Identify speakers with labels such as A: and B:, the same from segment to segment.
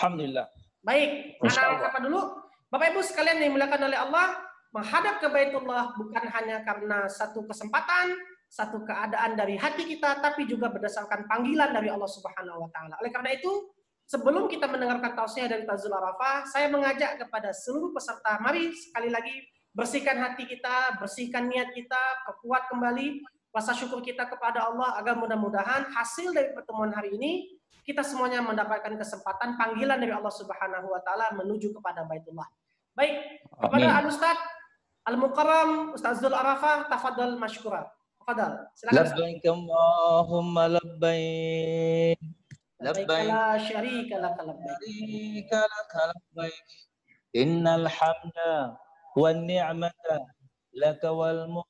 A: Alhamdulillah.
B: Baik, anak apa dulu? Bapak Ibu sekalian yang dimuliakan oleh Allah, menghadap ke Baitullah bukan hanya karena satu kesempatan, satu keadaan dari hati kita, tapi juga berdasarkan panggilan dari Allah Subhanahu wa taala. Oleh karena itu, sebelum kita mendengarkan tausiah dari Ta'zul Arafah, saya mengajak kepada seluruh peserta, mari sekali lagi bersihkan hati kita, bersihkan niat kita, perkuat kembali rasa syukur kita kepada Allah agar mudah-mudahan hasil dari pertemuan hari ini kita semuanya mendapatkan kesempatan panggilan dari Allah Subhanahu wa taala menuju kepada Baitullah. Baik, kepada Al-Ustaz Al-Mukarram Ustaz Zul Arafah, tafadhal mashkura. Tafadhal. Silakan.
A: Labbaik Allahumma labbaik.
B: Labbaik la syarika lak
A: labbaik. Innal hamda wan ni'mata lak wal mulk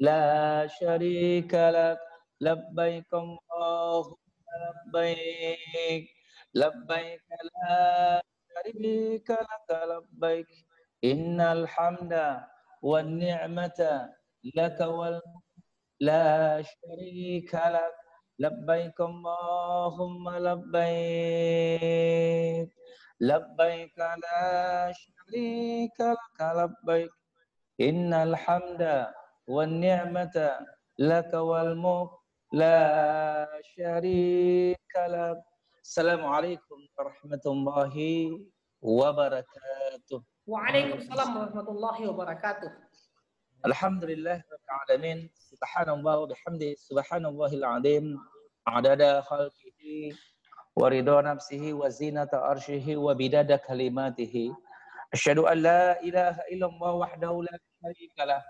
A: la syarika lak. Labbaik Allahumma labbaik. Labbaik la syarika lak labbaik. Innal hamda wan ni'mata lak wal la syarika lak. Labbaik Allahumma labbaik. Labbaik la syarika lak labbaik. Innal hamda wan ni'mata lak wal mulk la syarika lak. Assalamualaikum warahmatullahi wabarakatuh.
B: Waalaikumsalam warahmatullahi wabarakatuh.
A: Alhamdulillah rabbil alamin. Subhanallah wa bihamdihi subhanallahil azim. Adada khalqihi wa ridha nafsihi wa zinata arshihi wa bidada kalimatihi. Asyhadu an la ilaha illallah wahdahu la syarika lah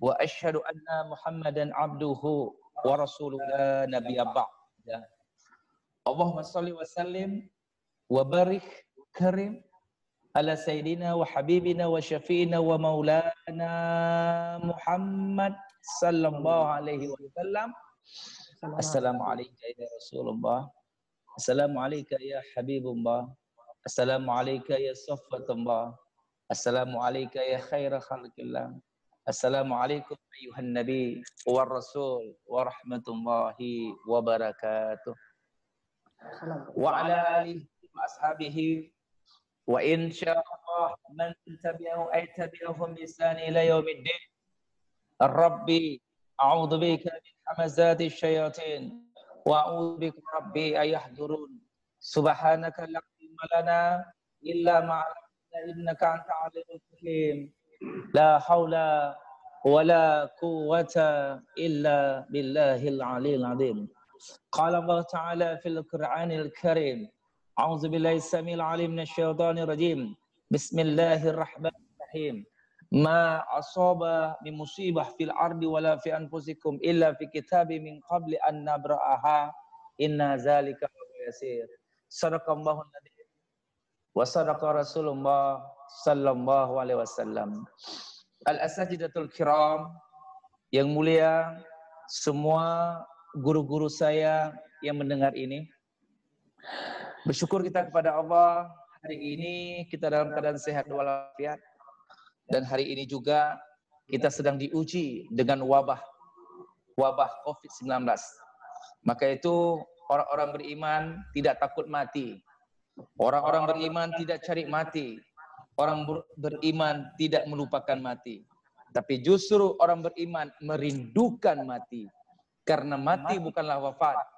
A: wa asyhadu anna Muhammadan abduhu wa rasuluhu la nabiyya ba'da. Allahumma shalli wa sallim wa barik karim ala sayyidina wa habibina wa syafi'ina wa maulana Muhammad sallallahu alaihi wasallam. Assalamualaikum ya Rasulullah. Assalamualaikum ya Habibullah. Assalamualaikum ya Safwatullah. Assalamualaikum ya khaira khalqillah. Assalamualaikum ayuhan nabi wa rasul wa rahmatullahi wa barakatuh. Wa ala alihi wa ashabihi wa insyaallah man tabi'ahu ay tabi'ahum bi ihsan ila yaumiddin. Rabbi a'udzu bika min hamazati syayatin wa a'udzu bika rabbi ay yahdurun. Subhanaka la ilma lana illa ma 'allamtana innaka antal alimul hakim. La haula wala quwwata illa billahil aliyil azim. Qala Allah Ta'ala fil Qur'anil Karim. A'udzu billahi samil alim minasyaitonir rajim. Bismillahirrahmanirrahim. Ma asaba min musibah fil ardi wala fi anfusikum illa fi kitabim min qabli an nabra'aha. Inna zalika yasir. Sadaqallahun nabi wa sadaqa Rasulullah sallallahu alaihi wasallam. Al-asatidatul kiram yang mulia, semua guru-guru saya yang mendengar ini, bersyukur kita kepada Allah hari ini kita dalam keadaan sehat walafiat, dan hari ini juga kita sedang diuji dengan wabah COVID-19. Maka itu orang-orang beriman tidak takut mati, orang-orang beriman tidak cari mati, orang beriman tidak melupakan mati, tapi justru orang beriman merindukan mati. Karena mati bukanlah wafat,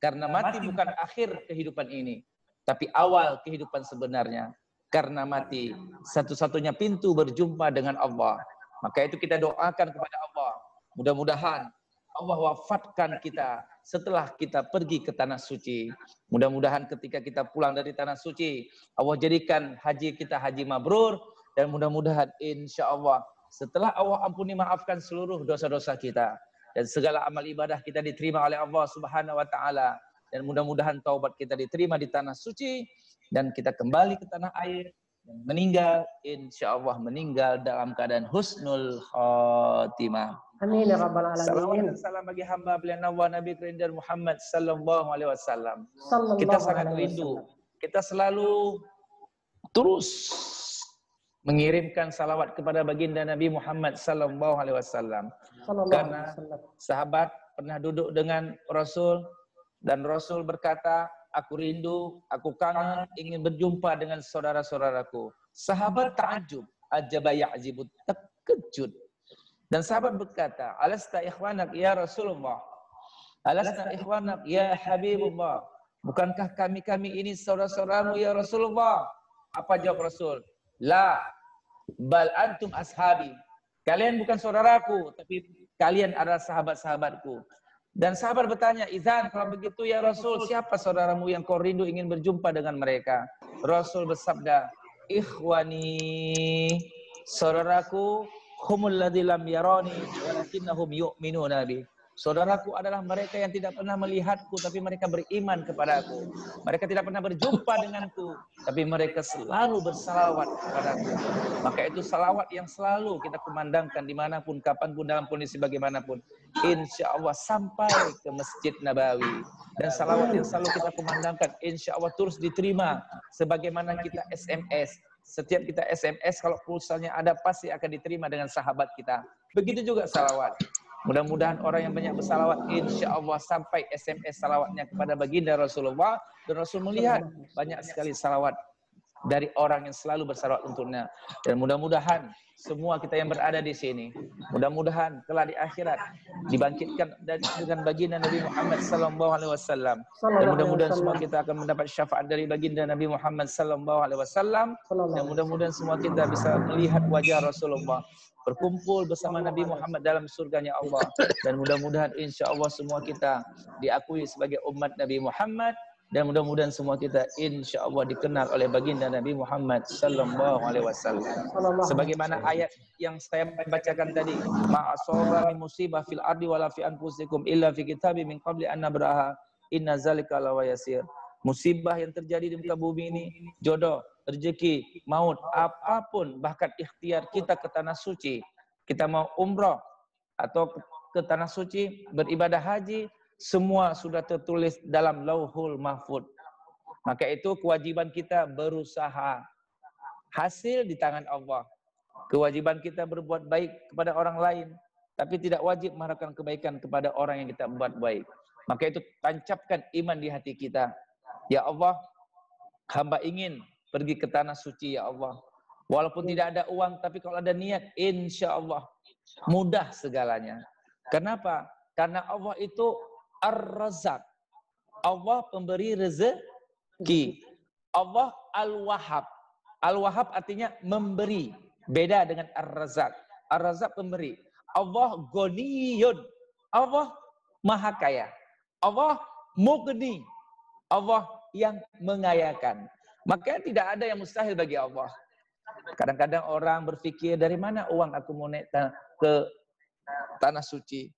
A: karena mati bukan akhir kehidupan ini, tapi awal kehidupan sebenarnya. Karena mati satu-satunya pintu berjumpa dengan Allah. Maka itu kita doakan kepada Allah, mudah-mudahan Allah wafatkan kita setelah kita pergi ke tanah suci. Mudah-mudahan ketika kita pulang dari tanah suci, Allah jadikan haji kita haji mabrur, dan mudah-mudahan insya Allah setelah Allah ampuni maafkan seluruh dosa-dosa kita, dan segala amal ibadah kita diterima oleh Allah Subhanahu wa taala, dan mudah-mudahan taubat kita diterima di tanah suci, dan kita kembali ke tanah air dan meninggal, insya Allah meninggal dalam keadaan husnul khotimah.
B: Amin ya rabbal alamin.
A: Salawat dan salam bagi hamba pilihan Allah Nabi Kerinjar Muhammad sallallahu alaihi wasallam. Kita sangat rindu. Kita selalu terus mengirimkan salawat kepada baginda Nabi Muhammad sallallahu alaihi wasallam. Karena sahabat pernah duduk dengan Rasul, dan Rasul berkata, aku rindu, aku kangen, ingin berjumpa dengan saudara-saudaraku. Sahabat ta'ajub, ajaba ya'zibut, terkejut. Dan sahabat berkata, alasta ikhwanak ya Rasulullah, alasta ikhwanak ya Habibullah, bukankah kami ini saudara-saudaramu ya Rasulullah? Apa jawab Rasul? La, bal antum ashabi. Kalian bukan saudaraku, tapi kalian adalah sahabat-sahabatku. Dan sahabat bertanya, izan kalau begitu ya Rasul, siapa saudaramu yang kau rindu ingin berjumpa dengan mereka? Rasul bersabda, ikhwani, saudaraku, humul ladzi lam yarani walakinnahum yu'minuna bi. Saudaraku adalah mereka yang tidak pernah melihatku tapi mereka beriman kepadaku. Mereka tidak pernah berjumpa denganku tapi mereka selalu bersalawat kepadaku. Maka itu salawat yang selalu kita kumandangkan dimanapun, kapanpun, dalam kondisi bagaimanapun. Insya Allah sampai ke Masjid Nabawi. Dan salawat yang selalu kita kumandangkan insya Allah terus diterima. Sebagaimana kita SMS. Setiap kita SMS kalau pulsanya ada pasti akan diterima dengan sahabat kita. Begitu juga salawat. Mudah-mudahan orang yang banyak bersalawat insya Allah sampai SMS salawatnya kepada baginda Rasulullah. Dan Rasul melihat banyak sekali salawat dari orang yang selalu bersalawat untuknya. Dan mudah-mudahan semua kita yang berada di sini, mudah-mudahan kelak di akhirat dibangkitkan dengan baginda Nabi Muhammad SAW. Dan mudah-mudahan semua kita akan mendapat syafaat dari baginda Nabi Muhammad SAW. Dan mudah-mudahan semua kita bisa melihat wajah Rasulullah, berkumpul bersama Nabi Muhammad dalam surganya Allah. Dan mudah-mudahan insya Allah semua kita diakui sebagai umat Nabi Muhammad. Dan mudah-mudahan semua kita insya Allah dikenal oleh baginda Nabi Muhammad sallallahu alaihi wasallam. Sebagaimana ayat yang saya bacakan tadi, ma'asaba min musibah fil ardi wala fi anfusikum illa fi kitabim min qabli an nabraha inna zalika lawayasir. Musibah yang terjadi di muka bumi ini, jodoh, rezeki, maut, apapun, bahkan ikhtiar kita ke tanah suci, kita mau umrah atau ke tanah suci, beribadah haji, semua sudah tertulis dalam Lauhul Mahfud. Maka itu kewajiban kita berusaha. Hasil di tangan Allah. Kewajiban kita berbuat baik kepada orang lain, tapi tidak wajib mengharapkan kebaikan kepada orang yang kita buat baik. Maka itu tancapkan iman di hati kita. Ya Allah, hamba ingin pergi ke tanah suci ya Allah. Walaupun tidak ada uang, tapi kalau ada niat, insya Allah mudah segalanya. Kenapa? Karena Allah itu Ar-Razzaq. Allah pemberi rezeki. Allah Al-Wahhab. Al-Wahhab artinya memberi. Beda dengan Ar-Razzaq. Ar-Razzaq pemberi. Allah Ghaniyun. Allah Maha Kaya. Allah Mughni. Allah yang mengayakan. Maka tidak ada yang mustahil bagi Allah. Kadang-kadang orang berpikir, dari mana uang aku mau naik ke tanah suci?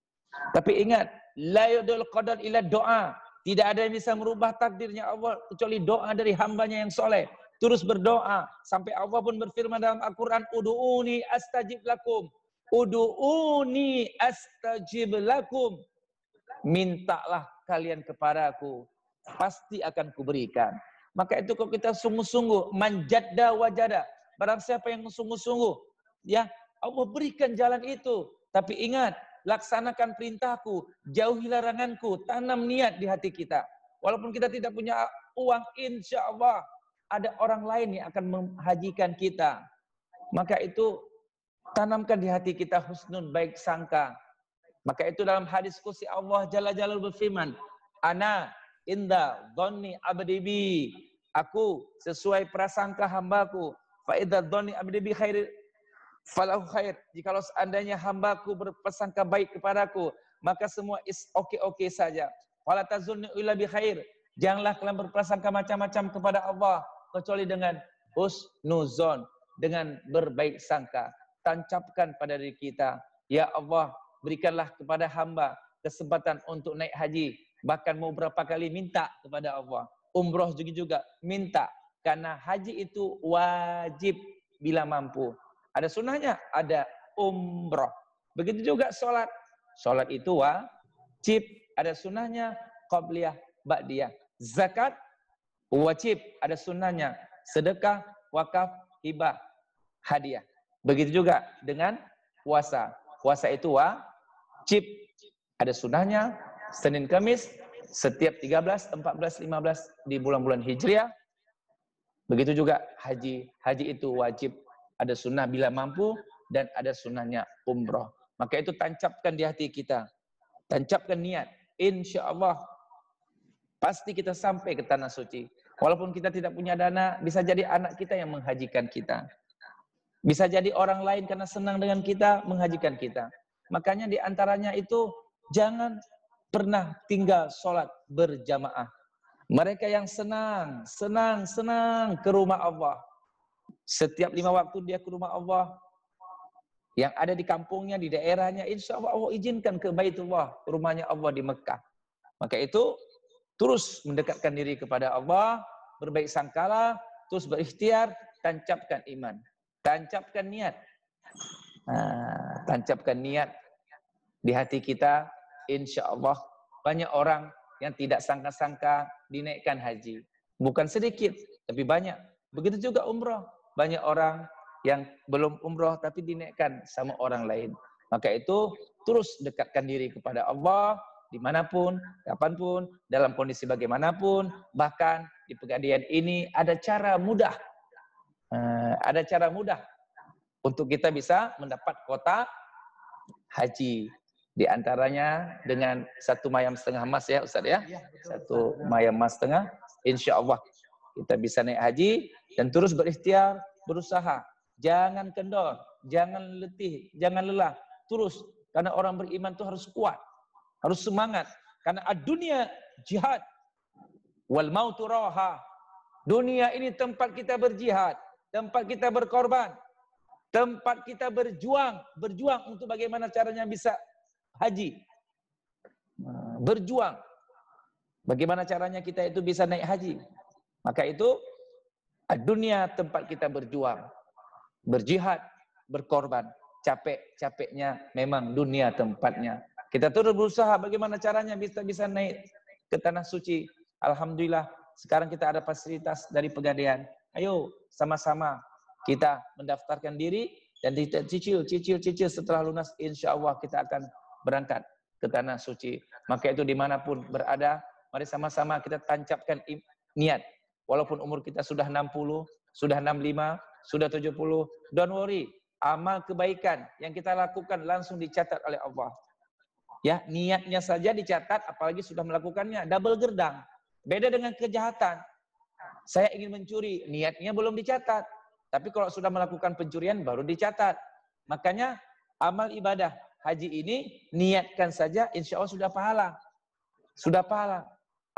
A: Tapi ingat, la yudul qadar illa doa. Tidak ada yang bisa merubah takdirnya Allah kecuali doa dari hambanya yang soleh. Terus berdoa sampai Allah pun berfirman dalam Al-Quran, Udu'uni astajib lakum. Udu'uni astajib lakum. Mintalah kalian kepadaku, pasti akan kuberikan. Maka itu kalau kita sungguh-sungguh, manjadda wajada. Barang siapa yang sungguh-sungguh, ya Allah berikan jalan itu. Tapi ingat, laksanakan perintahku, jauhi laranganku, tanam niat di hati kita. Walaupun kita tidak punya uang, insya Allah ada orang lain yang akan menghajikan kita. Maka itu tanamkan di hati kita husnun, baik sangka. Maka itu dalam hadis qudsi Allah Jalla Jalaluhu berfirman, Ana inda dhonni abdi bi. Aku sesuai prasangka hambaku. Fa idza dhonni abdi bi khair falahu khair. Jikalau seandainya hambaku berprasangka baik kepadaku, maka semua is oke-oke saja. Wala tazunnu illa bi khair. Janganlah kalian berprasangka macam-macam kepada Allah kecuali dengan husnuzon, dengan berbaik sangka. Tancapkan pada diri kita, ya Allah, berikanlah kepada hamba kesempatan untuk naik haji. Bahkan mau berapa kali minta kepada Allah. Umroh juga minta. Karena haji itu wajib bila mampu. Ada sunnahnya, ada umroh. Begitu juga sholat. Sholat itu wajib. Ada sunnahnya, qabliyah, ba'diyah. Zakat, wajib. Ada sunnahnya. Sedekah, wakaf, hibah, hadiah. Begitu juga dengan puasa. Puasa itu wajib. Ada sunnahnya, Senin Kamis, setiap 13, 14, 15 di bulan-bulan Hijriah. Begitu juga haji. Haji itu wajib. Ada sunnah bila mampu dan ada sunnahnya umroh. Maka itu tancapkan di hati kita. Tancapkan niat. Insya Allah pasti kita sampai ke tanah suci. Walaupun kita tidak punya dana, bisa jadi anak kita yang menghajikan kita. Bisa jadi orang lain karena senang dengan kita, menghajikan kita. Makanya di antaranya itu, jangan pernah tinggal sholat berjamaah. Mereka yang senang ke rumah Allah. Setiap 5 waktu dia ke rumah Allah. Yang ada di kampungnya, di daerahnya, insya Allah Allah izinkan ke Baitullah, rumahnya Allah di Mekah. Maka itu, terus mendekatkan diri kepada Allah, berbaik sangkala, terus berikhtiar, tancapkan iman. Tancapkan niat. Tancapkan niat di hati kita, insya Allah banyak orang yang tidak sangka-sangka dinaikkan haji. Bukan sedikit, tapi banyak. Begitu juga umroh. Banyak orang yang belum umroh tapi dinaikkan sama orang lain. Maka itu terus dekatkan diri kepada Allah dimanapun, kapanpun, dalam kondisi bagaimanapun. Bahkan di Pegadaian ini ada cara mudah. Ada cara mudah untuk kita bisa mendapat kota haji. Di antaranya dengan 1 mayam setengah emas ya Ustaz ya. 1 mayam emas setengah, insya Allah kita bisa naik haji dan terus berikhtiar, berusaha. Jangan kendor, jangan letih, jangan lelah. Terus, karena orang beriman itu harus kuat, harus semangat. Karena dunia jihad, wal mautu raha. Dunia ini tempat kita berjihad, tempat kita berkorban, tempat kita berjuang untuk bagaimana caranya bisa haji. Berjuang. Bagaimana caranya kita itu bisa naik haji. Maka itu, dunia tempat kita berjuang. Berjihad, berkorban. Capek-capeknya memang dunia tempatnya. Kita terus berusaha bagaimana caranya bisa naik ke tanah suci. Alhamdulillah, sekarang kita ada fasilitas dari Pegadaian. Ayo, sama-sama kita mendaftarkan diri dan cicil setelah lunas, insya Allah kita akan berangkat ke tanah suci. Maka itu dimanapun berada, mari sama-sama kita tancapkan niat. Walaupun umur kita sudah 60, sudah 65, sudah 70, don't worry. Amal kebaikan yang kita lakukan langsung dicatat oleh Allah. Ya, niatnya saja dicatat, apalagi sudah melakukannya, double gerdang. Beda dengan kejahatan. Saya ingin mencuri, niatnya belum dicatat. Tapi kalau sudah melakukan pencurian, baru dicatat. Makanya amal ibadah haji ini, niatkan saja, insya Allah sudah pahala. Sudah pahala.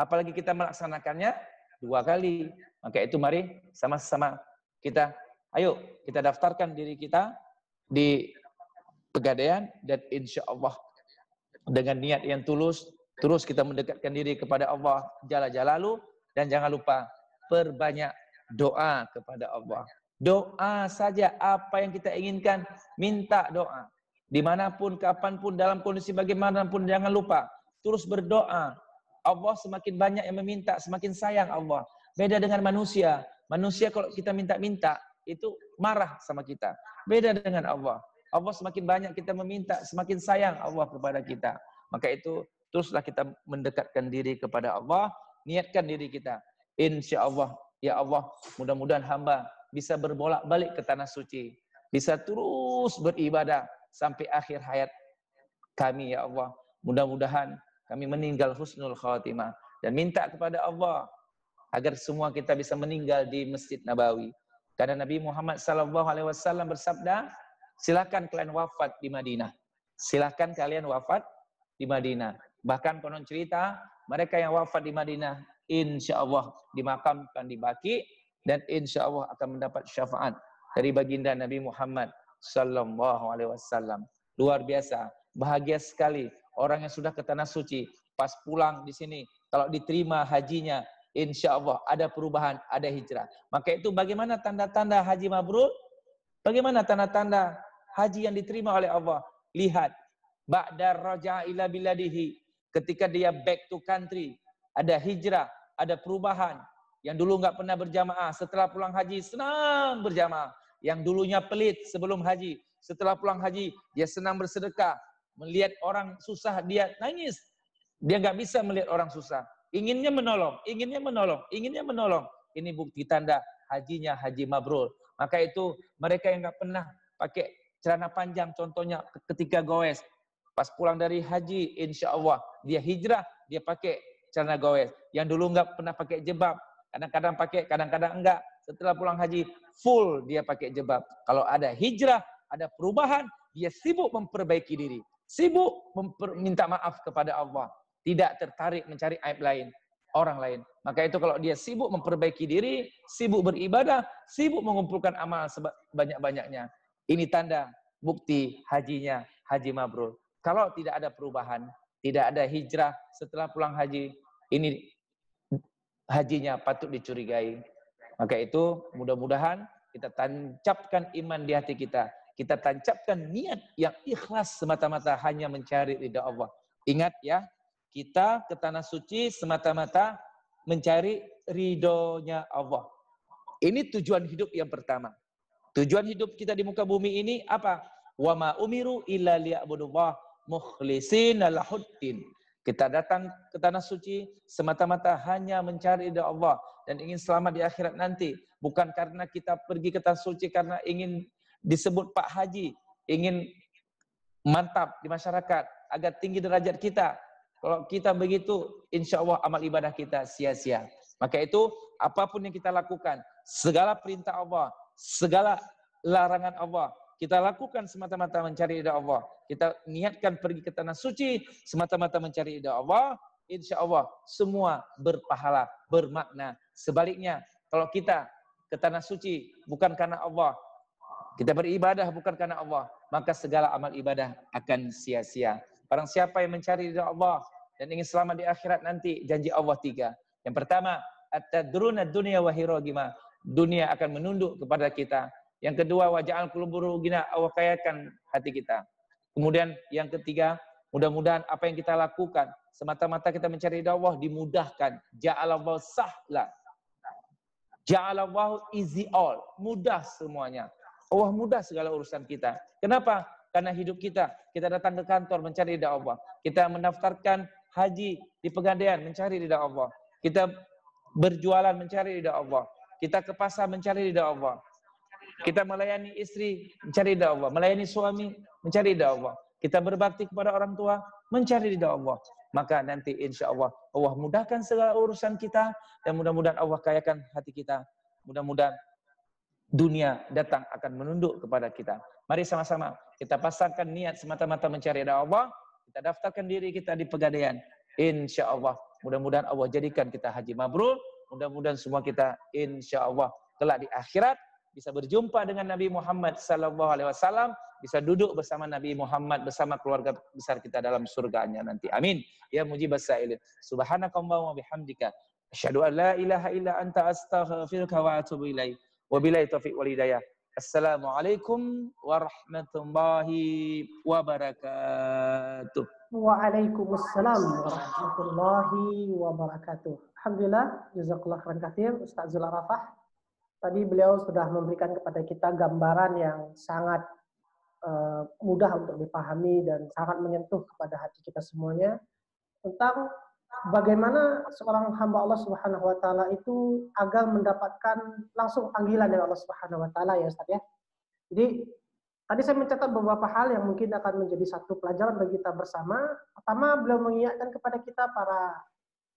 A: Apalagi kita melaksanakannya 2 kali. Maka itu mari sama-sama kita, ayo kita daftarkan diri kita di Pegadaian dan insya Allah dengan niat yang tulus, terus kita mendekatkan diri kepada Allah Jalla Jalaluhu, dan jangan lupa perbanyak doa kepada Allah. Doa saja apa yang kita inginkan, minta doa. Dimanapun, kapanpun, dalam kondisi bagaimanapun, jangan lupa terus berdoa. Allah semakin banyak yang meminta, semakin sayang Allah. Beda dengan manusia. Manusia kalau kita minta-minta, itu marah sama kita. Beda dengan Allah. Allah semakin banyak kita meminta, semakin sayang Allah kepada kita. Maka itu, teruslah kita mendekatkan diri kepada Allah, niatkan diri kita. Insya Allah, ya Allah, mudah-mudahan hamba bisa berbolak-balik ke tanah suci. Bisa terus beribadah sampai akhir hayat kami, ya Allah. Mudah-mudahan kami meninggal husnul khatimah. Dan minta kepada Allah agar semua kita bisa meninggal di Masjid Nabawi. Karena Nabi Muhammad SAW bersabda, silakan kalian wafat di Madinah. Silakan kalian wafat di Madinah. Bahkan konon cerita, mereka yang wafat di Madinah, insya Allah dimakamkan di Baqi, dan insya Allah akan mendapat syafaat dari baginda Nabi Muhammad SAW. Luar biasa, bahagia sekali orang yang sudah ke tanah suci, pas pulang di sini, kalau diterima hajinya, insya Allah ada perubahan, ada hijrah. Maka itu bagaimana tanda-tanda haji mabrur? Bagaimana tanda-tanda haji yang diterima oleh Allah? Lihat, ba'da raja'a ila biladihi, ketika dia back to country, ada hijrah, ada perubahan. Yang dulu nggak pernah berjamaah, setelah pulang haji senang berjamaah. Yang dulunya pelit sebelum haji, setelah pulang haji dia senang bersedekah. Melihat orang susah dia nangis. Dia nggak bisa melihat orang susah. Inginnya menolong, inginnya menolong, inginnya menolong. Ini bukti tanda hajinya haji mabrur. Maka itu mereka yang nggak pernah pakai celana panjang, contohnya ketika goes, pas pulang dari haji, insya Allah dia hijrah, dia pakai celana goes. Yang dulu nggak pernah pakai jilbab, kadang-kadang pakai, kadang-kadang enggak. Setelah pulang haji, full dia pakai jilbab. Kalau ada hijrah, ada perubahan, dia sibuk memperbaiki diri, sibuk minta maaf kepada Allah, tidak tertarik mencari aib lain, orang lain. Maka itu kalau dia sibuk memperbaiki diri, sibuk beribadah, sibuk mengumpulkan amal sebanyak-banyaknya, ini tanda bukti hajinya haji mabrur. Kalau tidak ada perubahan, tidak ada hijrah setelah pulang haji, ini hajinya patut dicurigai. Maka itu mudah-mudahan kita tancapkan iman di hati kita. Kita tancapkan niat yang ikhlas semata-mata hanya mencari ridha Allah. Ingat ya, kita ke tanah suci semata-mata mencari ridhonya Allah. Ini tujuan hidup yang pertama. Tujuan hidup kita di muka bumi ini apa? Wa ma umiru illa liya'budullah mukhlishina lahuddin. Kita datang ke tanah suci semata-mata hanya mencari ridha Allah dan ingin selamat di akhirat nanti. Bukan karena kita pergi ke tanah suci karena ingin disebut Pak Haji, ingin mantap di masyarakat agar tinggi derajat kita. Kalau kita begitu, insya Allah amal ibadah kita sia-sia. Maka itu apapun yang kita lakukan, segala perintah Allah, segala larangan Allah, kita lakukan semata-mata mencari ridha Allah. Kita niatkan pergi ke tanah suci semata-mata mencari ridha Allah. Insya Allah semua berpahala, bermakna. Sebaliknya, kalau kita ke tanah suci bukan karena Allah, kita beribadah bukan karena Allah, maka segala amal ibadah akan sia-sia. Barang siapa yang mencari ridha Allah dan ingin selamat di akhirat nanti, janji Allah 3. Yang pertama, at-tadruna dunya wa hiragima. Dunia akan menunduk kepada kita. Yang kedua, waja'al qulubuna gina, Allah kayakan hati kita. Kemudian yang ketiga, mudah-mudahan apa yang kita lakukan semata-mata kita mencari ridha Allah dimudahkan. Ja'alallahu sahla. Ja'alallahu easy all, mudah semuanya. Allah mudah segala urusan kita. Kenapa? Karena hidup kita datang ke kantor mencari ridha Allah. Kita mendaftarkan haji di Pegadaian mencari ridha Allah. Kita berjualan mencari ridha Allah. Kita ke pasar mencari ridha Allah. Kita melayani istri mencari ridha Allah, melayani suami mencari ridha Allah. Kita berbakti kepada orang tua mencari ridha Allah. Maka nanti insya Allah Allah mudahkan segala urusan kita dan mudah-mudahan Allah kayakan hati kita. Mudah-mudahan dunia datang akan menunduk kepada kita. Mari sama-sama kita pasangkan niat semata-mata mencari ridha Allah. Kita daftarkan diri kita di Pegadaian. Insya Allah mudah-mudahan Allah jadikan kita haji mabrur. Mudah-mudahan semua kita insya Allah kelak di akhirat bisa berjumpa dengan Nabi Muhammad sallallahu alaihi wasallam, bisa duduk bersama Nabi Muhammad bersama keluarga besar kita dalam surganya nanti. Amin. Ya mujibas sa'ilin. Subhanakallahumma bihamdika asyhadu an la ilaha illa anta astaghfiruka wa atubu ilaik. Wabillahi taufiq wal hidayah. Assalamualaikum warahmatullahi wabarakatuh.
B: Waalaikumsalam warahmatullahi wabarakatuh. Alhamdulillah, jazakallah khairan katsir Ustaz Zul Arafah. Tadi beliau sudah memberikan kepada kita gambaran yang sangat mudah untuk dipahami dan sangat menyentuh kepada hati kita semuanya tentang bagaimana seorang hamba Allah Subhanahu wa taala itu agar mendapatkan langsung panggilan dari Allah Subhanahu wa taala ya Ustaz ya. Jadi tadi saya mencatat beberapa hal yang mungkin akan menjadi satu pelajaran bagi kita bersama. Pertama, beliau mengingatkan kepada kita para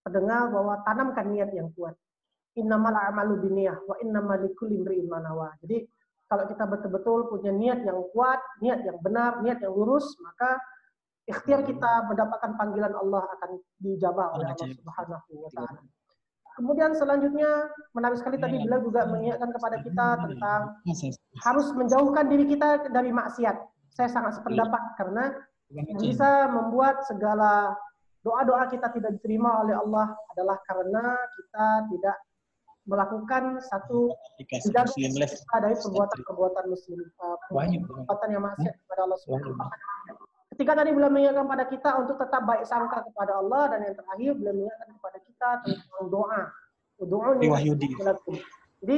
B: pendengar bahwa tanamkan niat yang kuat. Innamal a'malu binniyah wa innamal likulli imri'in ma nawa. Jadi kalau kita betul-betul punya niat yang kuat, niat yang benar, niat yang lurus, maka ikhtiar kita mendapatkan panggilan Allah akan dijabah oleh Allah Subhanahu wa taala. Kemudian selanjutnya menarik sekali tadi beliau juga mengingatkan kepada kita tentang harus menjauhkan diri kita dari maksiat. Saya sangat sependapat karena yang bisa membuat segala doa-doa kita tidak diterima oleh Allah adalah karena kita tidak melakukan satu menjaga kita dari perbuatan-perbuatan muslim, perbuatan yang maksiat kepada Allah Subhanahu wa taala. Ketika tadi beliau mengingatkan kepada kita untuk tetap baik sangka kepada Allah, dan yang terakhir beliau mengingatkan kepada kita tentang doa. Jadi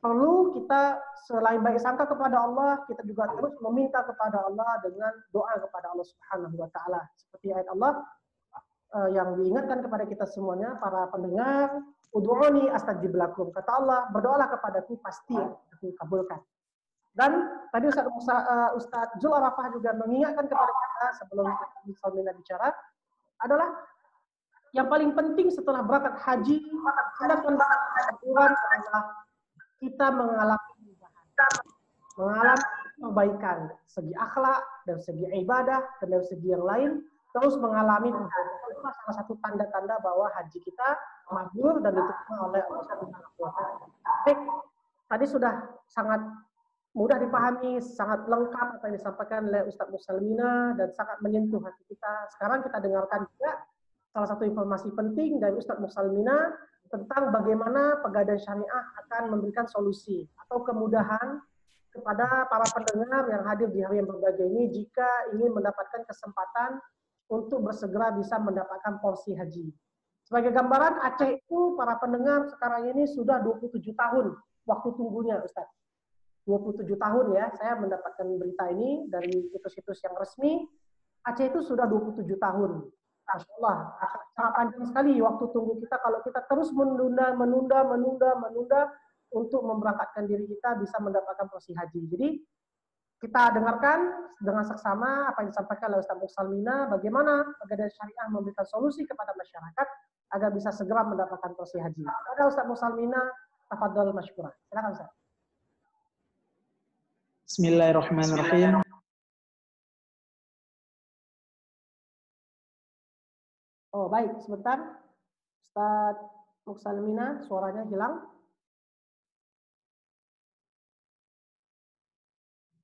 B: perlu kita selain baik sangka kepada Allah, kita juga terus meminta kepada Allah dengan doa kepada Allah Subhanahu wa taala. Seperti ayat Allah, yang diingatkan kepada kita semuanya, para pendengar, ud'uni astajib lakum. Kata Allah, berdoalah kepadaku, pasti aku kabulkan. Dan tadi Ustaz Zul Arafah juga mengingatkan kepada kita sebelum Salmina bicara, adalah yang paling penting setelah berangkat haji, tindakan adalah kita mengalami perbaikan segi akhlak dan segi ibadah dan dari segi yang lain, terus mengalami itu salah satu tanda-tanda bahwa haji kita mabrur dan diterima oleh Allah Subhanahu wa taala. Baik, tadi sudah sangat mudah dipahami, sangat lengkap apa yang disampaikan oleh Ustadz Mussalmina dan sangat menyentuh hati kita. Sekarang kita dengarkan juga salah satu informasi penting dari Ustadz Mussalmina tentang bagaimana Pegadaian Syariah akan memberikan solusi atau kemudahan kepada para pendengar yang hadir di hari yang berbahagia ini jika ingin mendapatkan kesempatan untuk bersegera bisa mendapatkan porsi haji. Sebagai gambaran, Aceh itu para pendengar sekarang ini sudah 27 tahun waktu tunggunya, Ustaz. 27 tahun ya, saya mendapatkan berita ini dari situs-situs yang resmi. Aceh itu sudah 27 tahun. Masya Allah, sangat panjang sekali waktu tunggu kita kalau kita terus menunda untuk memberangkatkan diri kita bisa mendapatkan porsi haji. Jadi kita dengarkan dengan seksama apa yang disampaikan oleh Ustaz Mussalmina, bagaimana Pegadaian Syariah memberikan solusi kepada masyarakat agar bisa segera mendapatkan porsi haji. Ada Ustaz Mussalmina, tafadhol masykurah. Silakan Ustaz.
A: Bismillahirrahmanirrahim.
B: Oh baik, sebentar. Ustaz Mussalmina, suaranya hilang.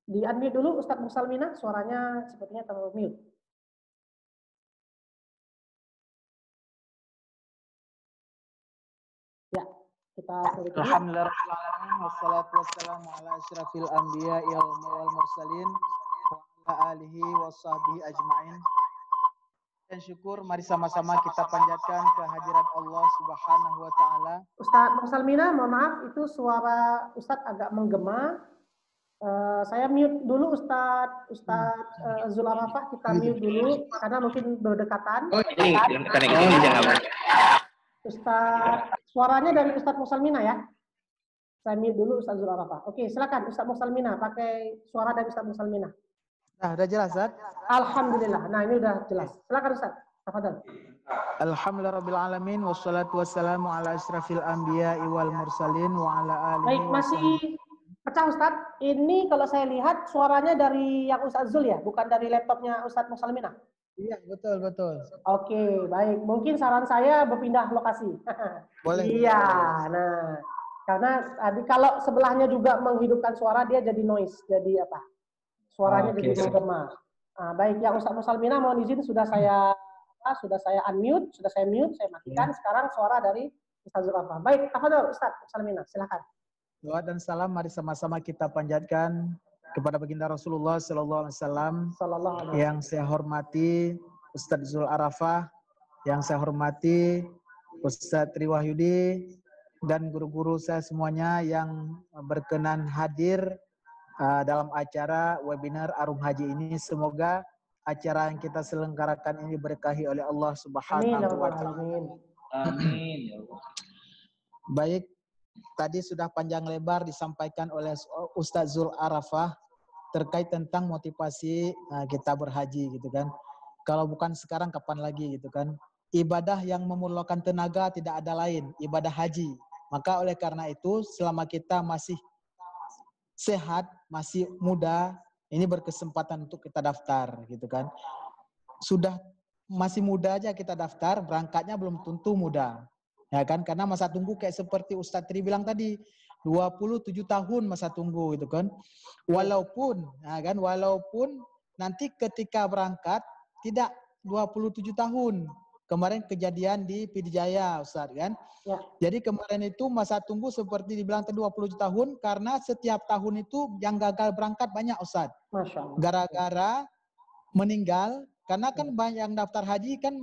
B: Di-unmute dulu Ustaz Mussalmina, suaranya sepertinya ter-mute. Ya, kita
A: Alhamdulillahirrahmanirrahim. Wassalatu wassalamu ala asyrafil anbiya'i wal mursalin wa ala alihi washabihi ajma'in. Dan syukur, mari sama-sama kita panjatkan kehadirat Allah Subhanahu wa taala.
B: Ustaz Mussalmina, mohon maaf itu suara Ustaz agak menggema. Saya mute dulu Ustaz Zul Arafah, kita mute dulu karena mungkin berdekatan.
C: Oh, jangan.
B: Ustaz, suaranya dari Ustaz Mussalmina ya. Saya mute dulu Ustaz Zul Arafah. Oke, silakan Ustaz Mussalmina, pakai suara dari Ustaz Mussalmina.
A: Nah, udah jelas, Ustaz?
B: Alhamdulillah. Nah, ini udah jelas. Silakan Ustaz. Tafadhol.
A: Alhamdulillahirabbil alamin wassalatu wassalamu ala asyrafil anbiya'i wal mursalin wa ala alihi.
B: Baik, masih pecah Ustaz. Ini kalau saya lihat suaranya dari yang Ustaz Zul ya, bukan dari laptopnya Ustaz Mussalmina.
A: Iya, betul.
B: Oke, baik. Mungkin saran saya berpindah lokasi.
A: Boleh.
B: Iya, nah. Karena tadi kalau sebelahnya juga menghidupkan suara, dia jadi noise, jadi apa? Suaranya jadi menggema. Nah, baik, yang Ustaz Mussalmina mohon izin sudah saya unmute, sudah saya mute, saya matikan. Sekarang suara dari Ustaz Zul Arafah. Baik, tafadhol Ustaz Mussalmina, silakan.
A: Doa dan salam mari sama-sama kita panjatkan kepada baginda Rasulullah sallallahu alaihi wasallam. Yang saya hormati Ustaz Zul Arafah, yang saya hormati Ustaz Tri Wahyudi dan guru-guru saya semuanya yang berkenan hadir dalam acara webinar Arum Haji ini. Semoga acara yang kita selenggarakan ini berkahi oleh Allah Subhanahu wa taala.
C: Amin.
A: Baik, tadi sudah panjang lebar disampaikan oleh Ustaz Zul Arafah terkait tentang motivasi kita berhaji gitu kan. Kalau bukan sekarang kapan lagi gitu kan. Ibadah yang memerlukan tenaga tidak ada lain, ibadah haji. Maka oleh karena itu selama kita masih sehat, masih muda, ini berkesempatan untuk kita daftar gitu kan. Sudah masih muda aja kita daftar, berangkatnya belum tentu mudah. Ya kan, karena masa tunggu kayak seperti Ustadz Tri bilang tadi, 27 tahun masa tunggu gitu kan. Walaupun nanti ketika berangkat tidak 27 tahun. Kemarin kejadian di Pidijaya, Ustaz kan.
B: Ya.
A: Jadi kemarin itu masa tunggu seperti dibilang tadi 27 tahun karena setiap tahun itu yang gagal berangkat banyak, Ustaz.
B: Masya Allah.
A: Gara-gara meninggal karena kan banyak yang daftar haji kan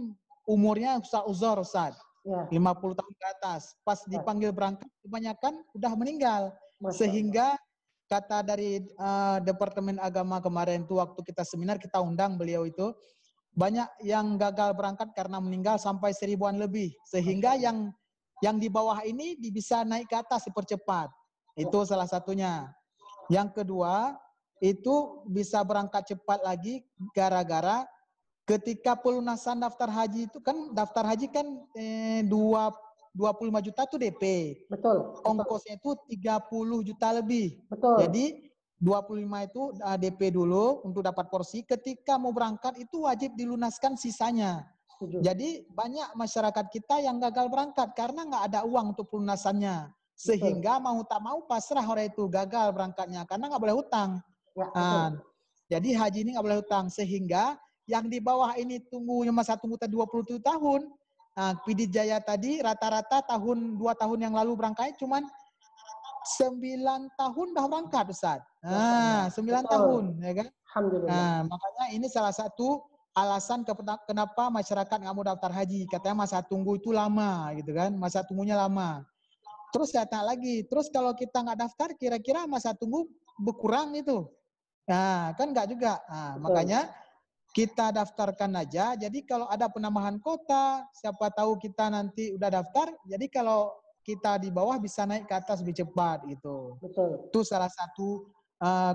A: umurnya uzur, Ustaz.
B: Ya.
A: 50 tahun ke atas. Pas dipanggil berangkat kebanyakan udah meninggal. Sehingga kata dari Departemen Agama kemarin itu waktu kita seminar kita undang beliau itu
D: banyak yang gagal berangkat karena meninggal sampai 1000-an lebih. Sehingga yang di bawah ini bisa naik ke atas dipercepat. Itu salah satunya. Yang kedua, itu bisa berangkat cepat lagi gara-gara ketika pelunasan daftar haji itu kan, daftar haji kan 25 juta itu DP.
B: Betul.
D: Ongkosnya itu 30 juta lebih.
B: Betul.
D: Jadi 25 itu DP dulu untuk dapat porsi. Ketika mau berangkat itu wajib dilunaskan sisanya.
B: Setuju.
D: Jadi banyak masyarakat kita yang gagal berangkat karena nggak ada uang untuk pelunasannya. Sehingga mau tak mau pasrah orang itu, gagal berangkatnya karena nggak boleh hutang.
B: Ya,
D: Jadi haji ini nggak boleh hutang. Sehingga yang di bawah ini masa tunggu 27 tahun. Nah, PD Jaya tadi rata-rata 2 tahun yang lalu berangkat cuman 9 tahun dah berangkat, Ustaz. 9 tahun, ya kan?
B: Alhamdulillah.
D: Nah, makanya ini salah satu alasan kenapa masyarakat nggak mau daftar haji. Katanya masa tunggu itu lama, gitu kan? Masa tunggunya lama. Terus datang lagi. Terus kalau kita nggak daftar, kira-kira masa tunggu berkurang itu. Nah, kan nggak juga. Nah, makanya kita daftarkan aja. Jadi kalau ada penambahan kota, siapa tahu kita nanti udah daftar. Jadi kalau kita di bawah bisa naik ke atas lebih cepat gitu.
B: Betul.
D: Itu salah satu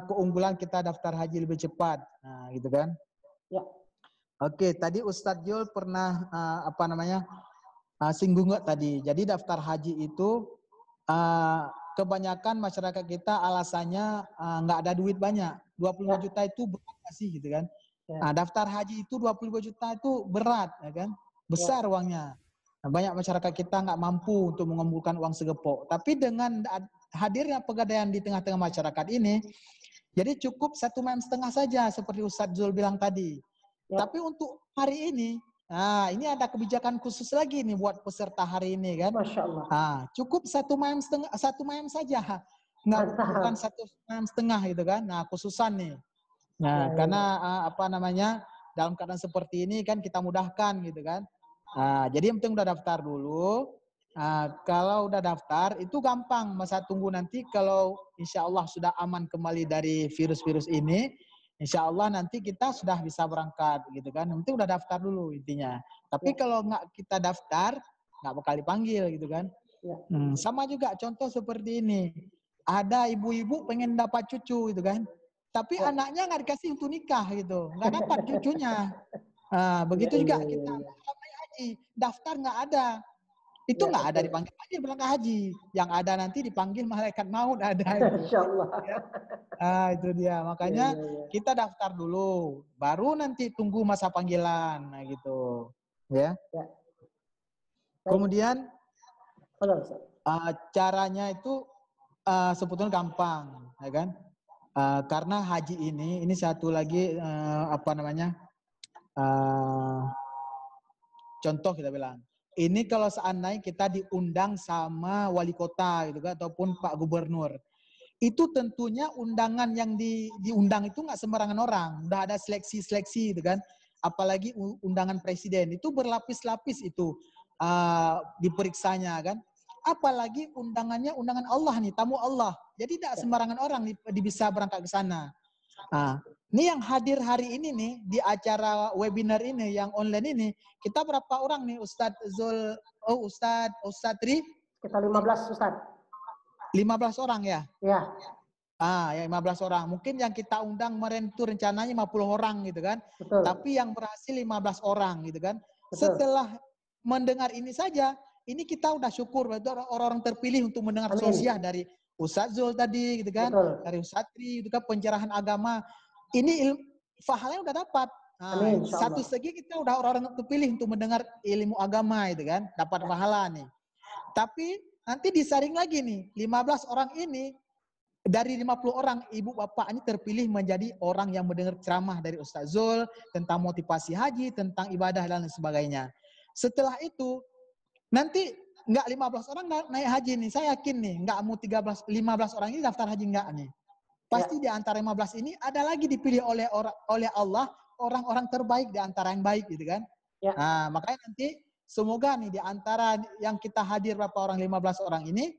D: keunggulan kita daftar haji lebih cepat. Nah, gitu kan?
B: Ya.
D: Oke, tadi Ustadz Jul pernah singgung nggak tadi. Jadi daftar haji itu kebanyakan masyarakat kita alasannya nggak ada duit banyak. 25 juta itu berat nggak sih gitu kan?
B: Ya.
D: Nah, daftar haji itu 25 juta itu berat, ya kan? Besar uangnya. Nah, banyak masyarakat kita nggak mampu untuk mengumpulkan uang segepok. Tapi dengan hadirnya pegadaian di tengah-tengah masyarakat ini, jadi cukup 1,5 M saja seperti Ustadz Zul bilang tadi.
B: Ya.
D: Tapi untuk hari ini, nah ini ada kebijakan khusus lagi nih buat peserta hari ini kan.
B: Masya Allah.
D: Nah, cukup 1,5 M saja. Bukan 1,5 M gitu kan. Nah, khususan nih. Nah, karena dalam keadaan seperti ini kan kita mudahkan gitu kan. Nah, jadi yang penting udah daftar dulu. Nah, kalau udah daftar itu gampang, masa tunggu nanti kalau insya Allah sudah aman kembali dari virus-virus ini, insya Allah nanti kita sudah bisa berangkat gitu kan. Yang penting udah daftar dulu intinya. Tapi kalau nggak kita daftar, nggak bakal dipanggil gitu kan. Sama juga contoh seperti ini. Ada ibu-ibu pengen dapat cucu gitu kan. Tapi anaknya nggak dikasih untuk nikah gitu, nggak dapat cucunya. Nah, begitu juga kita haji, daftar nggak ada, itu nggak ada dipanggil aja berangkat haji. Yang ada nanti dipanggil malaikat maut ada itu.
B: Insya Allah.
D: Nah, itu dia. Makanya kita daftar dulu, baru nanti tunggu masa panggilan, nah gitu. Ya. Kemudian caranya itu sebetulnya gampang, ya kan? Karena haji ini satu lagi contoh kita bilang. Ini kalau seandainya kita diundang sama wali kota gitu kan, ataupun Pak Gubernur. Itu tentunya undangan yang diundang itu nggak sembarangan orang. Udah ada seleksi-seleksi gitu kan. Apalagi undangan presiden. Itu berlapis-lapis itu diperiksanya kan. Apalagi undangannya undangan Allah nih, tamu Allah. Jadi tidak sembarangan orang bisa berangkat ke sana. Nah, ini yang hadir hari ini nih di acara webinar ini yang online ini, kita berapa orang nih Ustadz Zul, Ustadz Tri?
B: Kita 15 Ustadz.
D: 15 orang ya?
B: Ya.
D: Ya 15 orang. Mungkin yang kita undang kemarin itu rencananya 50 orang gitu kan.
B: Betul.
D: Tapi yang berhasil 15 orang gitu kan.
B: Betul.
D: Setelah mendengar ini saja, ini kita udah syukur orang-orang terpilih untuk mendengar tausiah dari Ustadz Zul tadi gitu kan.
B: Betul.
D: Dari Ustadz Tri itu kan pencerahan agama. Ini pahalanya udah dapat. Nah, satu segi kita udah orang-orang terpilih untuk mendengar ilmu agama itu kan, dapat pahala nih. Tapi nanti disaring lagi nih, 15 orang ini dari 50 orang ibu bapak ini terpilih menjadi orang yang mendengar ceramah dari Ustadz Zul tentang motivasi haji, tentang ibadah dan lain sebagainya. Setelah itu nanti nggak 15 orang naik haji nih, saya yakin nih nggak mau 15 orang ini daftar haji nggak nih. Pasti di antara 15 ini ada lagi dipilih oleh Allah orang-orang terbaik di antara yang baik gitu kan. Nah, makanya nanti semoga nih di antara yang kita hadir berapa orang 15 orang ini,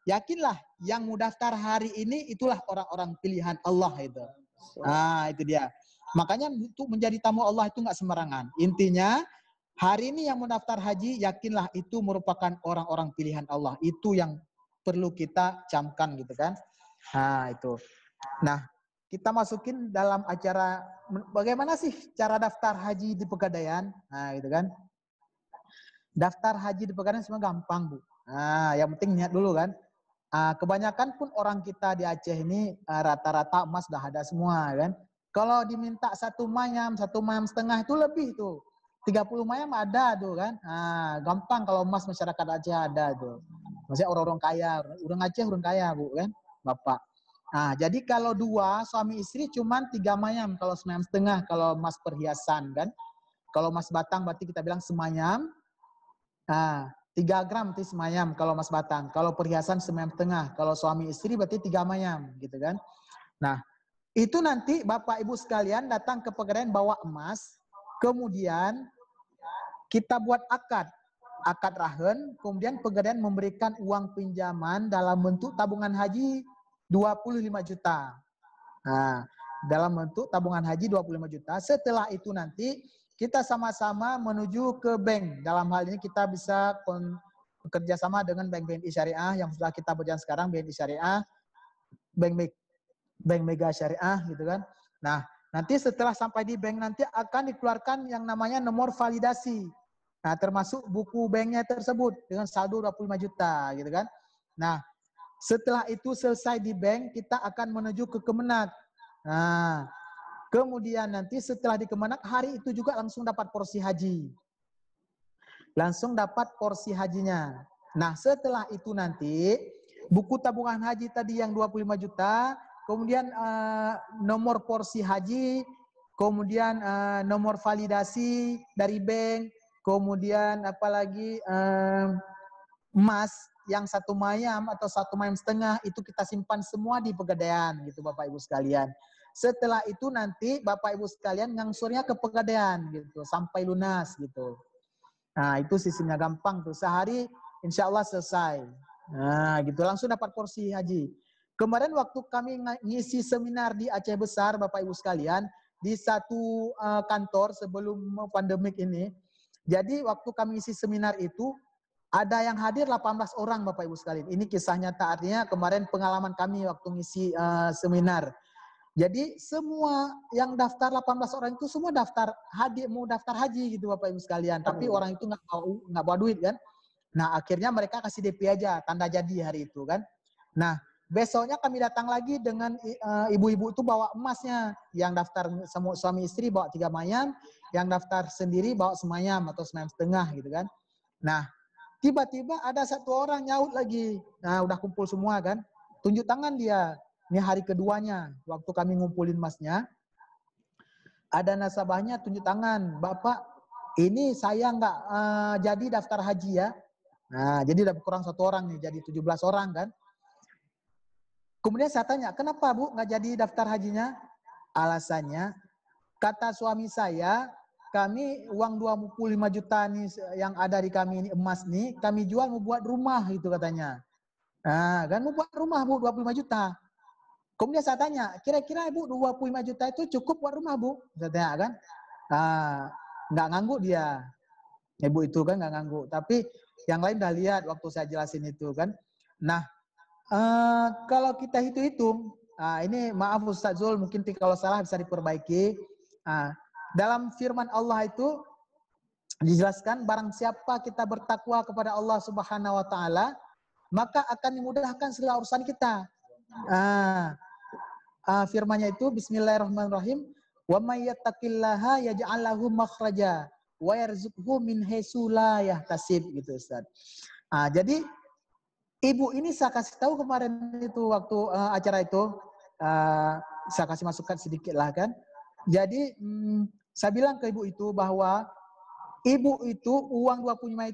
D: yakinlah yang mau daftar hari ini itulah orang-orang pilihan Allah itu. Itu dia. Makanya untuk menjadi tamu Allah itu nggak sembarangan. Intinya, hari ini yang mendaftar haji, yakinlah itu merupakan orang-orang pilihan Allah. Itu yang perlu kita camkan gitu kan. Nah, itu. Nah, kita masukin dalam acara, bagaimana sih cara daftar haji di Pegadaian? Nah, gitu kan. Daftar haji di Pegadaian semua gampang, Bu. Nah, yang penting niat dulu kan. Kebanyakan pun orang kita di Aceh ini rata-rata emas sudah ada semua kan. Kalau diminta 1 mayam setengah itu lebih tuh. 30 mayam ada tuh kan. Gampang kalau emas masyarakat Aceh ada tuh. Maksudnya orang-orang kaya, orang Aceh orang kaya Bu kan, Bapak. Jadi kalau 2 suami istri cuman 3 mayam kalau semayam setengah kalau emas perhiasan kan. Kalau emas batang berarti kita bilang semayam. 3 gram berarti semayam kalau emas batang. Kalau perhiasan semayam setengah. Kalau suami istri berarti 3 mayam gitu kan. Nah, itu nanti Bapak Ibu sekalian datang ke Pegadaian bawa emas. Kemudian kita buat akad rahen, kemudian Pegadaian memberikan uang pinjaman dalam bentuk tabungan haji 25 juta. Dalam bentuk tabungan haji 25 juta. Setelah itu nanti kita sama-sama menuju ke bank. Dalam hal ini kita bisa bekerja sama dengan bank BNI Syariah yang sudah kita berjalan sekarang, BNI Syariah, Bank Mega Syariah gitu kan. Nah, nanti setelah sampai di bank nanti akan dikeluarkan yang namanya nomor validasi. Termasuk buku banknya tersebut dengan saldo 25 juta gitu kan. Nah, setelah itu selesai di bank, kita akan menuju ke Kemenak. Kemudian nanti setelah di Kemenak, hari itu juga langsung dapat porsi haji. Langsung dapat porsi hajinya. Nah, setelah itu nanti, buku tabungan haji tadi yang 25 juta, kemudian nomor porsi haji, kemudian nomor validasi dari bank, kemudian apalagi emas yang 1 mayam atau 1 mayam setengah itu kita simpan semua di Pegadaian gitu Bapak Ibu sekalian. Setelah itu nanti Bapak Ibu sekalian ngangsurnya ke Pegadaian gitu sampai lunas gitu. Nah, itu sistemnya gampang tuh. Sehari insya Allah selesai. Nah, gitu langsung dapat porsi haji. Kemarin waktu kami ngisi seminar di Aceh Besar Bapak Ibu sekalian di satu kantor sebelum pandemik ini. Jadi waktu kami ngisi seminar itu ada yang hadir 18 orang Bapak Ibu sekalian. Ini kisah nyata, artinya kemarin pengalaman kami waktu ngisi seminar. Jadi semua yang daftar 18 orang itu semua mau daftar haji gitu Bapak Ibu sekalian. Tapi orang itu nggak bawa duit kan. Nah, akhirnya mereka kasih DP aja, tanda jadi hari itu kan. Nah, besoknya kami datang lagi dengan ibu-ibu itu bawa emasnya. Yang daftar suami istri bawa 3 mayam, yang daftar sendiri bawa semayam atau semayam setengah gitu kan. Nah, tiba-tiba ada 1 orang nyaut lagi. Nah, udah kumpul semua kan. Tunjuk tangan dia. Ini hari keduanya. Waktu kami ngumpulin emasnya. Ada nasabahnya tunjuk tangan. Bapak, ini saya nggak jadi daftar haji ya. Nah, jadi udah kurang 1 orang nih. Jadi 17 orang kan. Kemudian saya tanya, kenapa Bu nggak jadi daftar hajinya? Alasannya, kata suami saya, kami uang 25 juta nih yang ada di kami ini emas nih, kami jual mau buat rumah gitu katanya. Nah, kan mau buat rumah Bu 25 juta. Kemudian saya tanya, kira-kira Ibu 25 juta itu cukup buat rumah Bu? Saya tanya kan. Nggak ngangguk dia. Ibu itu kan nggak ngangguk. Tapi yang lain udah lihat waktu saya jelasin itu kan. Nah, kalau kita hitung-hitung, ini maaf Ustaz Zul, mungkin kalau salah bisa diperbaiki. Dalam firman Allah itu dijelaskan barang siapa kita bertakwa kepada Allah Subhanahu wa taala, maka akan dimudahkan segala urusan kita. Firman-Nya itu bismillahirrahmanirrahim, wa may yattaqillaha yaj'al lahu makhraja wa yarzuqhu min haitsu la yahtasib gitu Ustaz. Jadi ibu ini saya kasih tahu kemarin itu waktu acara itu, saya kasih masukan sedikit lah kan. Jadi saya bilang ke ibu itu bahwa ibu itu uang 25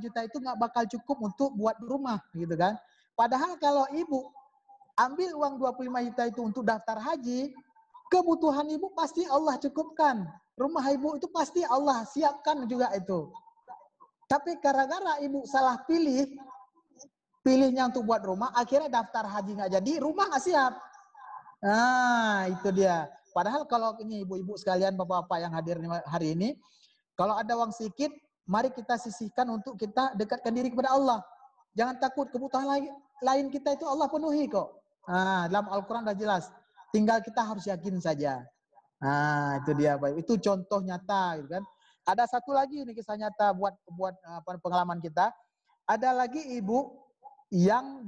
D: juta itu nggak bakal cukup untuk buat rumah gitu kan. Padahal kalau ibu ambil uang 25 juta itu untuk daftar haji, kebutuhan ibu pasti Allah cukupkan. Rumah ibu itu pasti Allah siapkan juga itu. Tapi gara-gara ibu salah pilihnya untuk buat rumah, akhirnya daftar haji nggak jadi, rumah nggak siap. Nah, itu dia. Padahal kalau ini ibu-ibu sekalian, bapak-bapak yang hadir hari ini, kalau ada uang sedikit, mari kita sisihkan untuk kita dekatkan diri kepada Allah. Jangan takut, kebutuhan lain kita itu Allah penuhi kok. Nah, dalam Al-Quran sudah jelas. Tinggal kita harus yakin saja. Nah, itu dia, Baik. Itu contoh nyata, gitu kan. Ada satu lagi ini kisah nyata buat pengalaman kita. Ada lagi ibu yang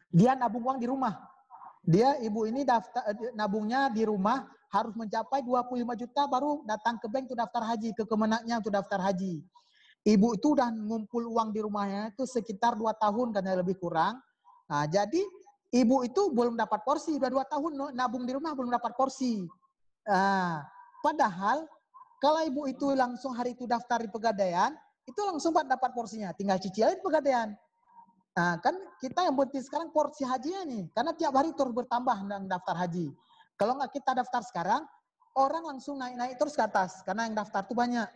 D: dia nabung uang di rumah. Ibu ini nabungnya di rumah harus mencapai 25 juta baru datang ke bank untuk daftar haji, ke Kemenaknya untuk daftar haji. Ibu itu udah ngumpul uang di rumahnya itu sekitar 2 tahun karena lebih kurang. Nah, jadi ibu itu belum dapat porsi, udah 2 tahun nabung di rumah belum dapat porsi. Nah, padahal kalau ibu itu langsung hari itu daftar di Pegadaian, itu langsung dapat porsinya, tinggal cicilin Pegadaian. Nah, kan kita yang penting sekarang porsi hajinya nih, karena tiap hari terus bertambah yang daftar haji. Kalau nggak kita daftar sekarang, orang langsung naik-naik terus ke atas, karena yang daftar tuh banyak.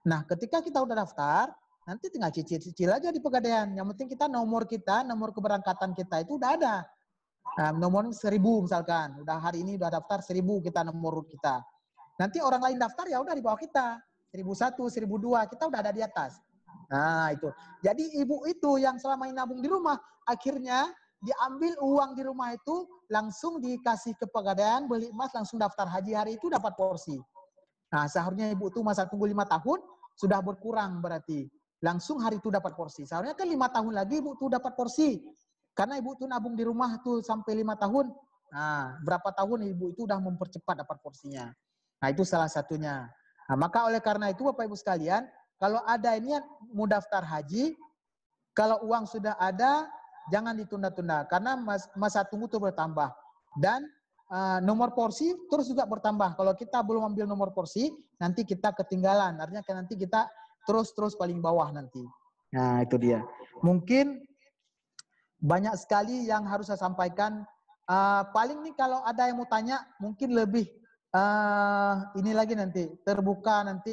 D: Nah, ketika kita udah daftar, nanti tinggal cicil-cicil aja di Pegadaian. Yang penting nomor keberangkatan kita itu udah ada. Nah, nomor 1000 misalkan, udah hari ini udah daftar 1000 kita nomor kita. Nanti orang lain daftar ya udah di bawah kita, 1001, 1002, kita udah ada di atas. Nah, itu. Jadi ibu itu yang selama ini nabung di rumah, akhirnya diambil uang di rumah itu, langsung dikasih ke Pegadaian, beli emas, langsung daftar haji hari itu dapat porsi. Nah, seharusnya ibu itu masa tunggu 5 tahun, sudah berkurang berarti. Langsung hari itu dapat porsi. Seharusnya kan 5 tahun lagi ibu itu dapat porsi. Karena ibu itu nabung di rumah tuh sampai 5 tahun. Nah, berapa tahun ibu itu udah mempercepat dapat porsinya. Nah, itu salah satunya. Nah, maka oleh karena itu Bapak Ibu sekalian, kalau ada ini mau daftar haji, kalau uang sudah ada, jangan ditunda-tunda. Karena masa tunggu itu bertambah. Dan nomor porsi terus juga bertambah. Kalau kita belum ambil nomor porsi, nanti kita ketinggalan. Artinya nanti kita terus paling bawah nanti. Nah, itu dia. Mungkin banyak sekali yang harus saya sampaikan. Paling nih kalau ada yang mau tanya, mungkin lebih ini lagi nanti. Terbuka nanti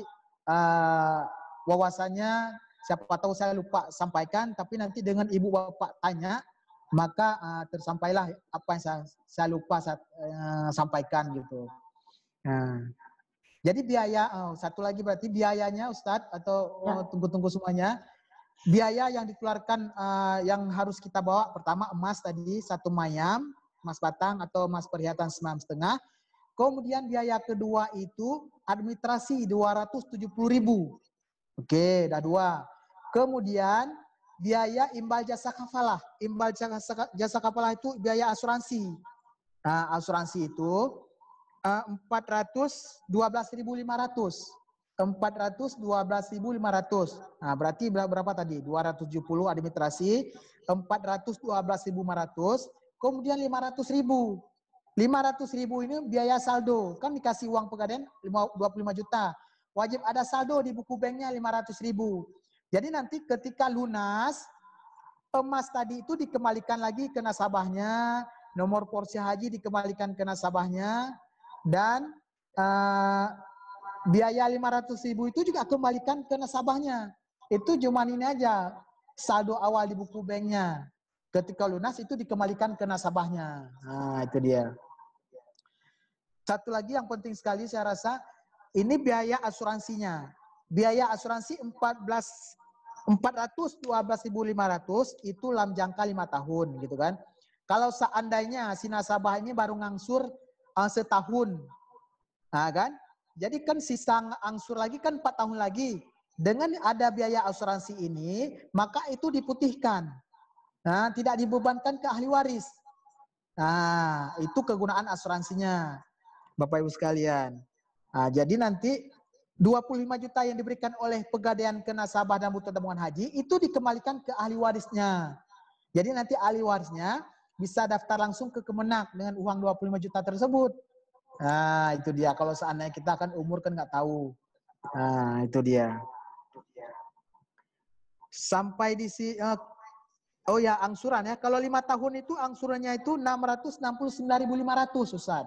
D: wawasannya, siapa tahu saya lupa sampaikan, tapi nanti dengan ibu bapak tanya, maka tersampailah apa yang saya lupa sampaikan gitu. Nah, jadi biaya, satu lagi berarti biayanya Ustadz, atau tunggu semuanya, biaya yang dikeluarkan yang harus kita bawa, pertama emas tadi, 1 mayam, emas batang atau emas perhiasan 9,5. Kemudian biaya kedua itu administrasi 270.000. Oke, udah 2. Kemudian biaya imbal jasa kafalah. Imbal jasa kafalah itu biaya asuransi. Nah, asuransi itu 412.500. 412.500. Nah, berarti berapa tadi? 270 administrasi, 412.500, kemudian 500.000. 500.000 ini biaya saldo. Kan dikasih uang Pegadaian 25 juta. Wajib ada saldo di buku banknya 500.000. Jadi nanti ketika lunas, emas tadi itu dikembalikan lagi ke nasabahnya, nomor porsi haji dikembalikan ke nasabahnya, dan biaya 500.000 itu juga kembalikan ke nasabahnya. Itu cuma ini aja, saldo awal di buku banknya. Ketika lunas itu dikembalikan ke nasabahnya. Nah, itu dia. Satu lagi yang penting sekali saya rasa, ini biaya asuransinya. Biaya asuransi 412.500 itu dalam jangka 5 tahun gitu kan. Kalau seandainya si nasabah ini baru ngangsur setahun. Nah, kan? Jadi kan sisa angsur lagi kan 4 tahun lagi. Dengan ada biaya asuransi ini, maka itu diputihkan. Nah, tidak dibebankan ke ahli waris. Nah, itu kegunaan asuransinya, Bapak Ibu sekalian. Nah, jadi nanti 25 juta yang diberikan oleh Pegadaian ke nasabah dan butuh tabungan haji, itu dikembalikan ke ahli warisnya. Jadi nanti ahli warisnya bisa daftar langsung ke Kemenak dengan uang 25 juta tersebut. Nah, itu dia. Kalau seandainya kita kan umur kan nggak tahu. Nah, itu dia. Sampai di sini. Oh ya, angsuran ya. Kalau 5 tahun itu angsurannya itu 669.500, Ustaz.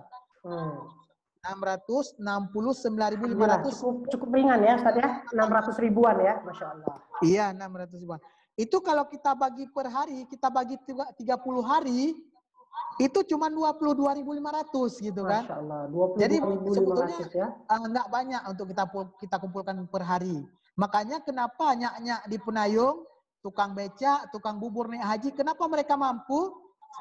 D: 669.500.
B: Cukup ringan ya, Ustaz ya. 600 ribuan ya, Masya Allah.
D: Iya, 600 ribuan. Itu kalau kita bagi per hari, kita bagi 30 hari, itu cuma 22.500 gitu kan.
B: Masya Allah,
D: Jadi
B: 22.500
D: sebetulnya
B: ya.
D: nggak banyak untuk kita kumpulkan per hari. Makanya kenapa nyak-nyak di Penayung, tukang becak, tukang bubur naik haji, kenapa mereka mampu?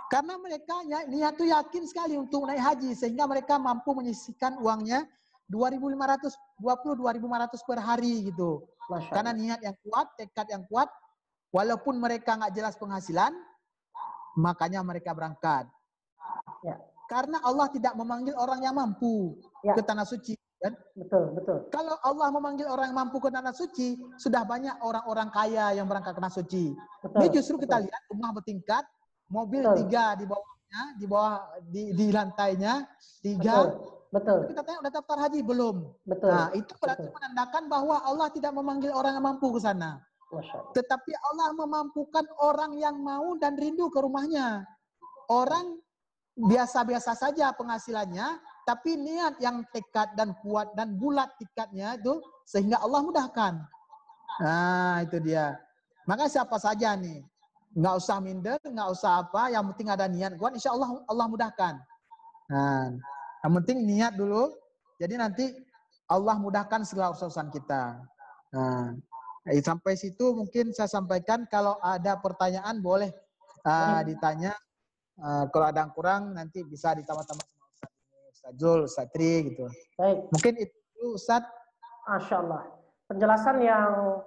D: Karena mereka niat tuh yakin sekali untuk naik haji, sehingga mereka mampu menyisihkan uangnya 2.500 per hari gitu.
B: Masya
D: Karena
B: Allah.
D: niat yang kuat, tekad yang kuat, walaupun mereka nggak jelas penghasilan, makanya mereka berangkat.
B: Ya.
D: Karena Allah tidak memanggil orang yang mampu ke tanah suci. Kan?
B: Betul, betul.
D: Kalau Allah memanggil orang yang mampu ke tanah suci, sudah banyak orang-orang kaya yang berangkat ke tanah suci. Ini justru kita lihat rumah bertingkat, mobil 3 di bawahnya, di lantainya 3.
B: Betul.
D: Kita tanya udah daftar haji belum?
B: Betul.
D: Nah, itu berarti menandakan bahwa Allah tidak memanggil orang yang mampu ke sana. Tetapi Allah memampukan orang yang mau dan rindu ke rumahnya. Orang biasa-biasa saja penghasilannya, tapi niat yang tekad dan kuat dan bulat tikadnya itu sehingga Allah mudahkan. Nah, itu dia. Maka siapa saja nih, nggak usah minder, nggak usah apa, yang penting ada niat kuat, insya Allah Allah mudahkan. Nah, yang penting niat dulu, jadi nanti Allah mudahkan segala urusan kita. Nah, sampai situ mungkin saya sampaikan. Kalau ada pertanyaan boleh ditanya. Kalau ada yang kurang nanti bisa ditambah-tambah sama Ustaz Zul, Ustaz Tri gitu.
B: Baik.
D: Mungkin itu Ustaz.
B: Masya Allah. Penjelasan yang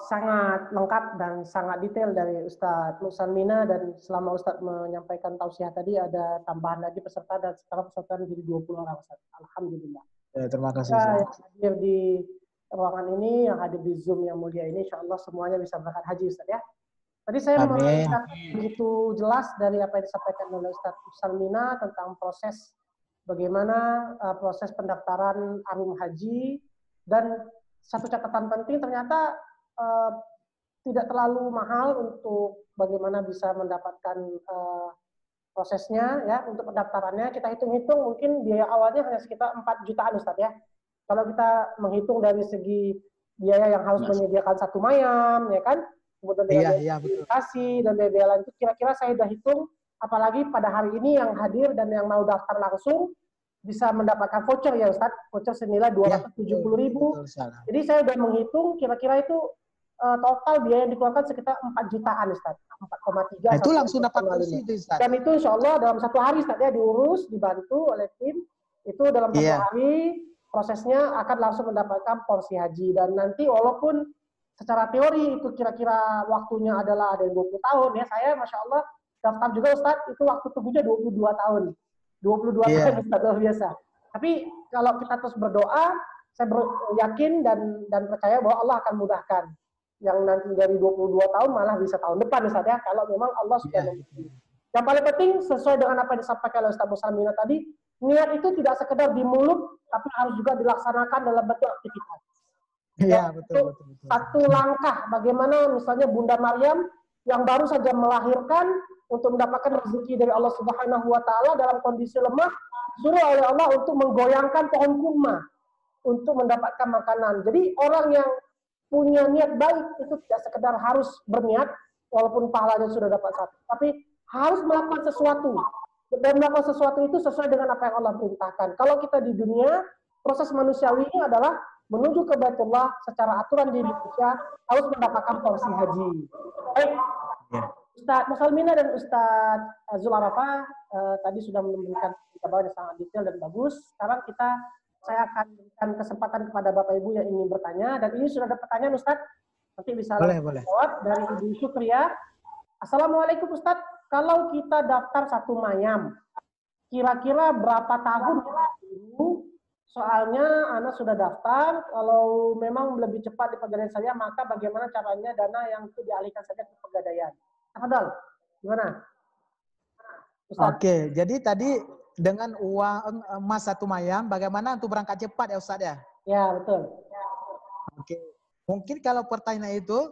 B: sangat lengkap dan sangat detail dari Ustaz Nursalmina, dan selama Ustaz menyampaikan tausiah tadi ada tambahan lagi peserta dan sekarang peserta menjadi 20 orang Ustaz. Alhamdulillah.
D: Ya, terima kasih.
B: Yang hadir di ruangan ini, yang hadir di Zoom yang mulia ini, insya Allah semuanya bisa berangkat haji Ustaz ya. Tadi saya melihat begitu jelas dari apa yang disampaikan oleh Ustaz Nursalmina tentang proses bagaimana proses pendaftaran arum haji, dan satu catatan penting ternyata tidak terlalu mahal untuk bagaimana bisa mendapatkan prosesnya ya. Untuk pendaftarannya kita hitung-hitung mungkin biaya awalnya hanya sekitar 4 jutaan Ustaz ya. Kalau kita menghitung dari segi biaya yang harus menyediakan satu mayam ya kan, kemudian biaya aplikasi dan biaya lain itu kira-kira saya sudah hitung, apalagi pada hari ini yang hadir dan yang mau daftar langsung bisa mendapatkan voucher ya Ustaz, voucher senilai 270.000. Jadi saya sudah menghitung kira-kira itu total biaya yang dikeluarkan sekitar 4 jutaan Ustaz, 4,3.
D: Itu langsung dapat kursi itu Ustaz.
B: Dan itu insya Allah dalam 1 hari Ustaz ya, diurus, dibantu oleh tim, itu dalam 1 hari prosesnya akan langsung mendapatkan porsi haji. Dan nanti walaupun secara teori itu kira-kira waktunya adalah ada yang 20 tahun ya, saya Masya Allah daftar juga Ustaz, itu waktu tunggunya 22 tahun. 22 tahun Ustaz, luar biasa. Tapi kalau kita terus berdoa, saya yakin dan percaya bahwa Allah akan mudahkan. Yang nanti dari 22 tahun malah bisa tahun depan Ustaz ya, kalau memang Allah sudah memiliki. Yang paling penting sesuai dengan apa yang disampaikan oleh Ustaz Nursalmina tadi, niat itu tidak sekedar di mulut, tapi harus juga dilaksanakan dalam bentuk aktivitas.
D: Iya, betul.
B: Satu langkah bagaimana misalnya Bunda Maryam yang baru saja melahirkan untuk mendapatkan rezeki dari Allah Subhanahu wa taala dalam kondisi lemah, suruh oleh Allah untuk menggoyangkan pohon kurma untuk mendapatkan makanan. Jadi orang yang punya niat baik itu tidak sekedar harus berniat walaupun pahalanya sudah dapat satu, tapi harus melakukan sesuatu. Dan melakukan sesuatu itu sesuai dengan apa yang Allah perintahkan. Kalau kita di dunia, proses manusiawi ini adalah menuju ke Baitullah secara aturan di Indonesia harus mendapatkan porsi haji. Baik, Ustaz Nursalmina dan Ustaz Zul Arafah tadi sudah memberikan jawaban yang sangat detail dan bagus. Sekarang saya akan berikan kesempatan kepada Bapak Ibu yang ingin bertanya, dan ini sudah ada pertanyaan Ustaz. Nanti bisa jawab dari Ibu Syukria. Assalamualaikum Ustaz, kalau kita daftar satu mayam, kira-kira berapa tahun dulu? Soalnya anak sudah daftar, kalau memang lebih cepat di pegadaian saya, maka bagaimana caranya dana yang itu dialihkan saja ke pegadaian? Afdal, gimana?
D: Ustaz. Oke, jadi tadi dengan uang emas 1 mayam, bagaimana untuk berangkat cepat ya Ustaz ya?
B: Ya, betul.
D: Oke, mungkin kalau pertanyaan itu,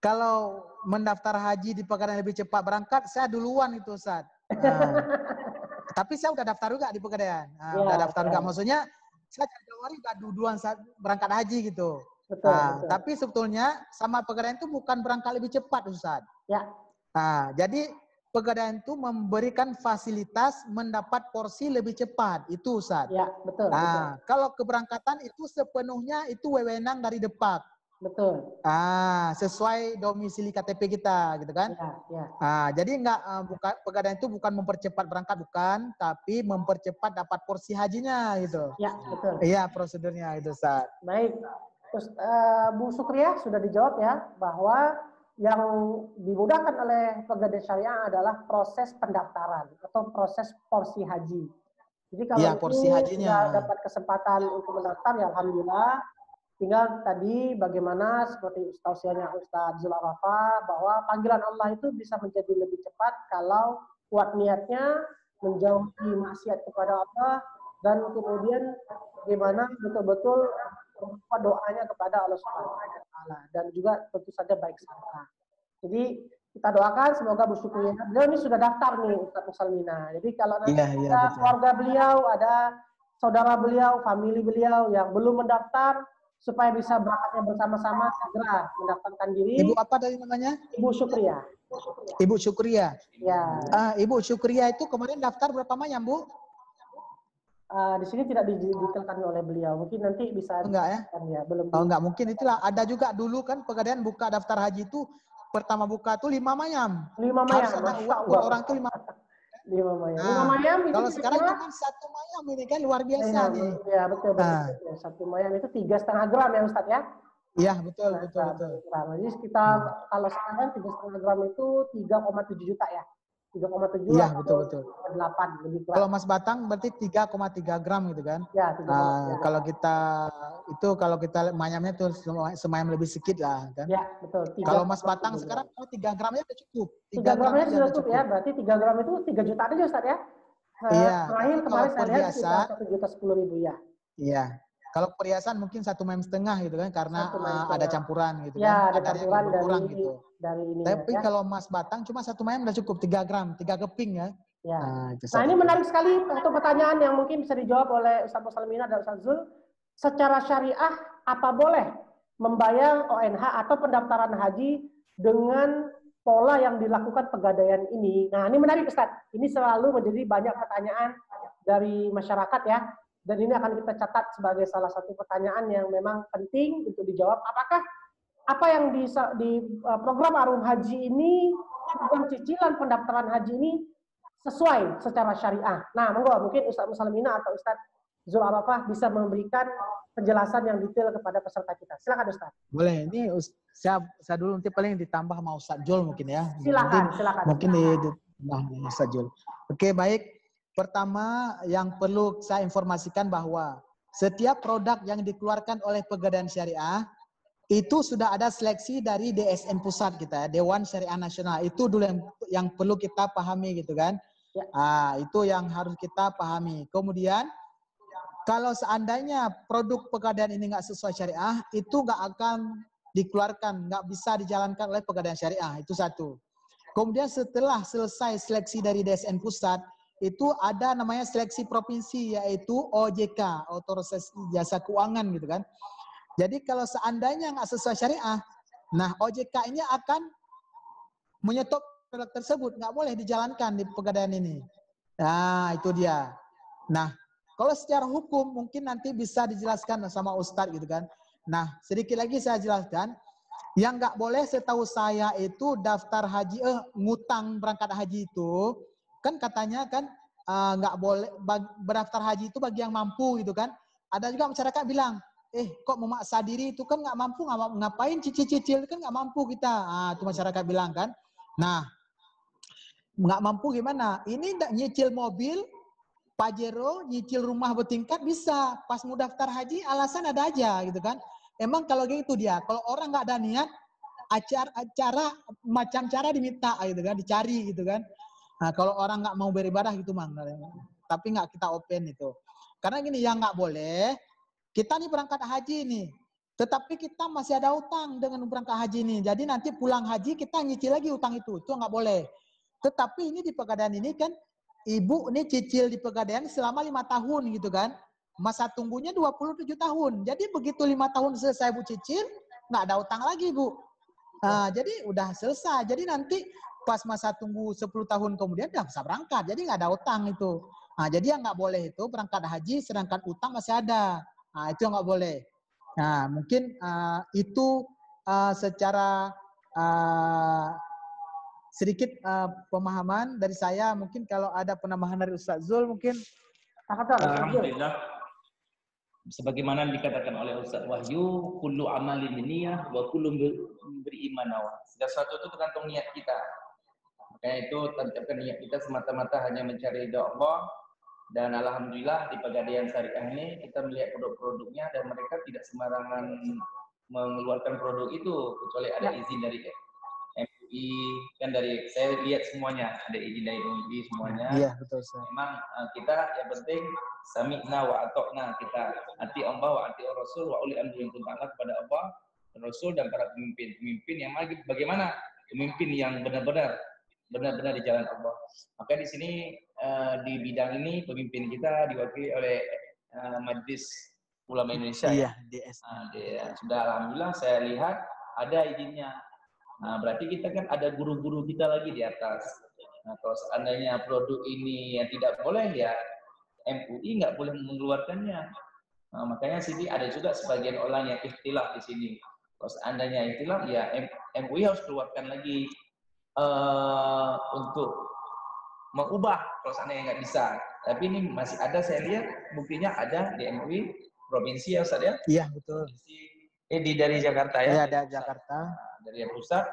D: kalau mendaftar haji di Pegadaian lebih cepat berangkat, saya duluan itu Ustaz. Tapi saya udah daftar juga di Pegadaian. Udah daftar juga, maksudnya saya Januari udah duluan berangkat haji gitu.
B: Betul.
D: Tapi sebetulnya sama Pegadaian itu bukan berangkat lebih cepat Ustaz.
B: Ya.
D: Jadi Pegadaian itu memberikan fasilitas mendapat porsi lebih cepat. Itu, Ustaz.
B: Ya, betul.
D: Nah, kalau keberangkatan itu sepenuhnya itu wewenang dari Depak.
B: Betul.
D: Sesuai domisili KTP kita, gitu kan?
B: Ya.
D: Jadi pegadaian itu bukan mempercepat berangkat, bukan, tapi mempercepat dapat porsi hajinya, gitu.
B: Ya, betul.
D: Iya, prosedurnya itu, Ustaz.
B: Baik. Terus Bu Sukriya sudah dijawab ya, bahwa yang dimudahkan oleh pegadaian syariah adalah proses pendaftaran atau proses porsi haji. Jadi kalau
D: porsi hajinya
B: sudah dapat kesempatan untuk mendaftar, ya alhamdulillah. Tinggal tadi bagaimana seperti tausiahnya Ustaz Zul Arafah, bahwa panggilan Allah itu bisa menjadi lebih cepat kalau kuat niatnya menjauhi maksiat kepada Allah, dan kemudian bagaimana betul-betul doanya kepada Allah Subhanahu wa taala, dan juga tentu saja baik sangka. Jadi kita doakan semoga Bu Sukriya, beliau ini sudah daftar nih Ustaz Musalmina. Jadi kalau nanti ada keluarga beliau, ada saudara beliau, famili beliau yang belum mendaftar, supaya bisa berangkatnya bersama-sama, segera mendaftarkan diri.
D: Ibu apa tadi namanya?
B: Ibu Sukriya.
D: Ibu Sukriya.
B: Ya.
D: Ibu Sukriya itu kemarin daftar berapa banyak, Bu?
B: Di sini tidak didetailkan oleh beliau. Mungkin nanti bisa.
D: Enggak ya?
B: Belum.
D: Enggak, mungkin itulah. Ada juga dulu kan pegadaian buka daftar haji itu, pertama buka tuh 5 mayam.
B: 5 mayam.
D: Harus ada uang orang tuh 5
B: mayam. 5 mayam itu
D: kalau sekarang cuma 1 mayam, ini kan luar biasa nih.
B: Ya, betul. 1 mayam itu 3,5 gram ya Ustaz ya? Iya,
D: betul.
B: Jadi kita kalau sekarang 3,5 gram itu 3,7 juta ya. 3,7
D: iya, betul.
B: 8 lebih kurang.
D: Kalau Mas Batang berarti 3,3 gram gitu kan?
B: Ya, 3,3.
D: Kalau kita mayamnya tuh semayam lebih sedikit lah kan?
B: Ya, betul.
D: Kalau Mas Batang sekarang 3 gramnya udah cukup.
B: 3 gramnya sudah cukup ya, berarti 3 gram itu 3 juta aja Ustaz ya?
D: Iya.
B: Terakhir kemarin saya lihat sekitar 1.110.000 ya.
D: Iya. Kalau perhiasan mungkin 1,5 mayam gitu kan, karena ada campuran gitu
B: ya,
D: kan?
B: Ada campuran
D: kurang gitu.
B: Dari ini.
D: Tapi kalau Mas Batang cuma 1 mayam udah cukup, 3 gram, 3 keping ya.
B: Ya. Nah ini menarik sekali, satu pertanyaan yang mungkin bisa dijawab oleh Ustaz Musalmina dan Ustaz Zul. Secara syariah, apa boleh membayar ONH atau pendaftaran haji dengan pola yang dilakukan pegadaian ini? Nah ini menarik Ustaz. Ini selalu menjadi banyak pertanyaan dari masyarakat ya. Dan ini akan kita catat sebagai salah satu pertanyaan yang memang penting untuk dijawab. Apakah apa yang di program Arum Haji ini, program cicilan pendaftaran haji ini sesuai secara syariah? Nah, mungkin Ustaz Musalmina atau Ustaz Zul Arafah bisa memberikan penjelasan yang detail kepada peserta kita. Silakan Ustaz.
D: Boleh. Ini saya dulu nanti paling ditambah sama Ustaz Jul mungkin ya.
B: Silakan.
D: Mungkin Ustaz Jul. Oke, baik. Pertama yang perlu saya informasikan bahwa setiap produk yang dikeluarkan oleh Pegadaian Syariah itu sudah ada seleksi dari DSN pusat kita, Dewan Syariah Nasional. Itu dulu yang perlu kita pahami gitu kan. Ya. Itu yang harus kita pahami. Kemudian kalau seandainya produk Pegadaian ini nggak sesuai syariah, itu nggak akan dikeluarkan, nggak bisa dijalankan oleh Pegadaian Syariah. Itu satu. Kemudian setelah selesai seleksi dari DSN pusat, itu ada namanya seleksi provinsi, yaitu OJK, Otoritas Jasa Keuangan gitu kan. Jadi kalau seandainya nggak sesuai syariah, nah OJK ini akan menyetop produk tersebut, nggak boleh dijalankan di pegadaian ini. Nah itu dia. Nah kalau secara hukum mungkin nanti bisa dijelaskan sama Ustadz gitu kan. Nah sedikit lagi saya jelaskan, yang nggak boleh setahu saya itu daftar haji, ngutang berangkat haji itu, kan katanya kan nggak boleh berdaftar haji itu bagi yang mampu gitu kan. Ada juga masyarakat bilang, kok memaksa diri itu kan nggak mampu, ngapain cicil-cicil kan nggak mampu kita. Itu masyarakat bilang kan. Nah, nggak mampu gimana? Ini nyicil mobil, Pajero, nyicil rumah bertingkat bisa. Pas mau daftar haji alasan ada aja gitu kan. Emang kalau gitu dia, kalau orang nggak ada niat, macam cara diminta gitu kan, dicari gitu kan. Nah, kalau orang nggak mau beribadah gitu mang, tapi nggak kita open itu. Karena gini, yang nggak boleh, kita nih berangkat haji nih, tetapi kita masih ada utang dengan berangkat haji nih. Jadi nanti pulang haji kita nyicil lagi utang itu nggak boleh. Tetapi ini di Pegadaian ini kan, ibu ini cicil di Pegadaian selama 5 tahun gitu kan. Masa tunggunya 27 tahun. Jadi begitu 5 tahun selesai Bu cicil, nggak ada utang lagi Bu. Nah, jadi udah selesai. Jadi nanti pas masa tunggu 10 tahun kemudian udah bisa berangkat. Jadi nggak ada utang itu. Nah, jadi yang nggak boleh itu berangkat haji sedangkan utang masih ada. Nah, itu yang nggak boleh. Nah, mungkin itu secara sedikit pemahaman dari saya. Mungkin kalau ada penambahan dari Ustaz Zul mungkin.
A: Alhamdulillah. Sebagaimana dikatakan oleh Ustaz Wahyu, kullu amalin niyyah wa kullu beriman nawa. Segala sesuatu itu tergantung niat kita. Makanya itu tancapkan niat kita semata-mata hanya mencari ridha Allah. Dan alhamdulillah di Pegadaian Syariah ini kita melihat produk-produknya dan mereka tidak sembarangan mengeluarkan produk itu kecuali ada izin dari MUI, kan dari saya lihat semuanya ada izin dari MUI semuanya.
D: Iya, betul.
A: Memang kita yang penting sami'na wa ata'na, kita ati Allah wa ati Rasul wa uli amri minkum, taat kepada Allah, Rasul dan para pemimpin yang bagaimana pemimpin yang benar-benar di jalan Allah. Maka di sini di bidang ini pemimpin kita diwakili oleh Majelis Ulama Indonesia.
D: Iya,
A: ya. Sudah alhamdulillah saya lihat ada izinnya. Nah, berarti kita kan ada guru-guru kita lagi di atas. Nah, kalau seandainya produk ini yang tidak boleh, ya MUI nggak boleh mengeluarkannya. Nah, makanya sini ada juga sebagian orang yang ikhtilaf di sini. Kalau seandainya ikhtilaf, ya MUI harus keluarkan lagi untuk mengubah kalau seandainya nggak bisa. Tapi ini masih ada, saya lihat buktinya ada di MUI provinsi ya Ustaz ya?
D: Iya, betul.
A: Dari Jakarta ya?
D: Iya, ada Jakarta.
A: Dari pusat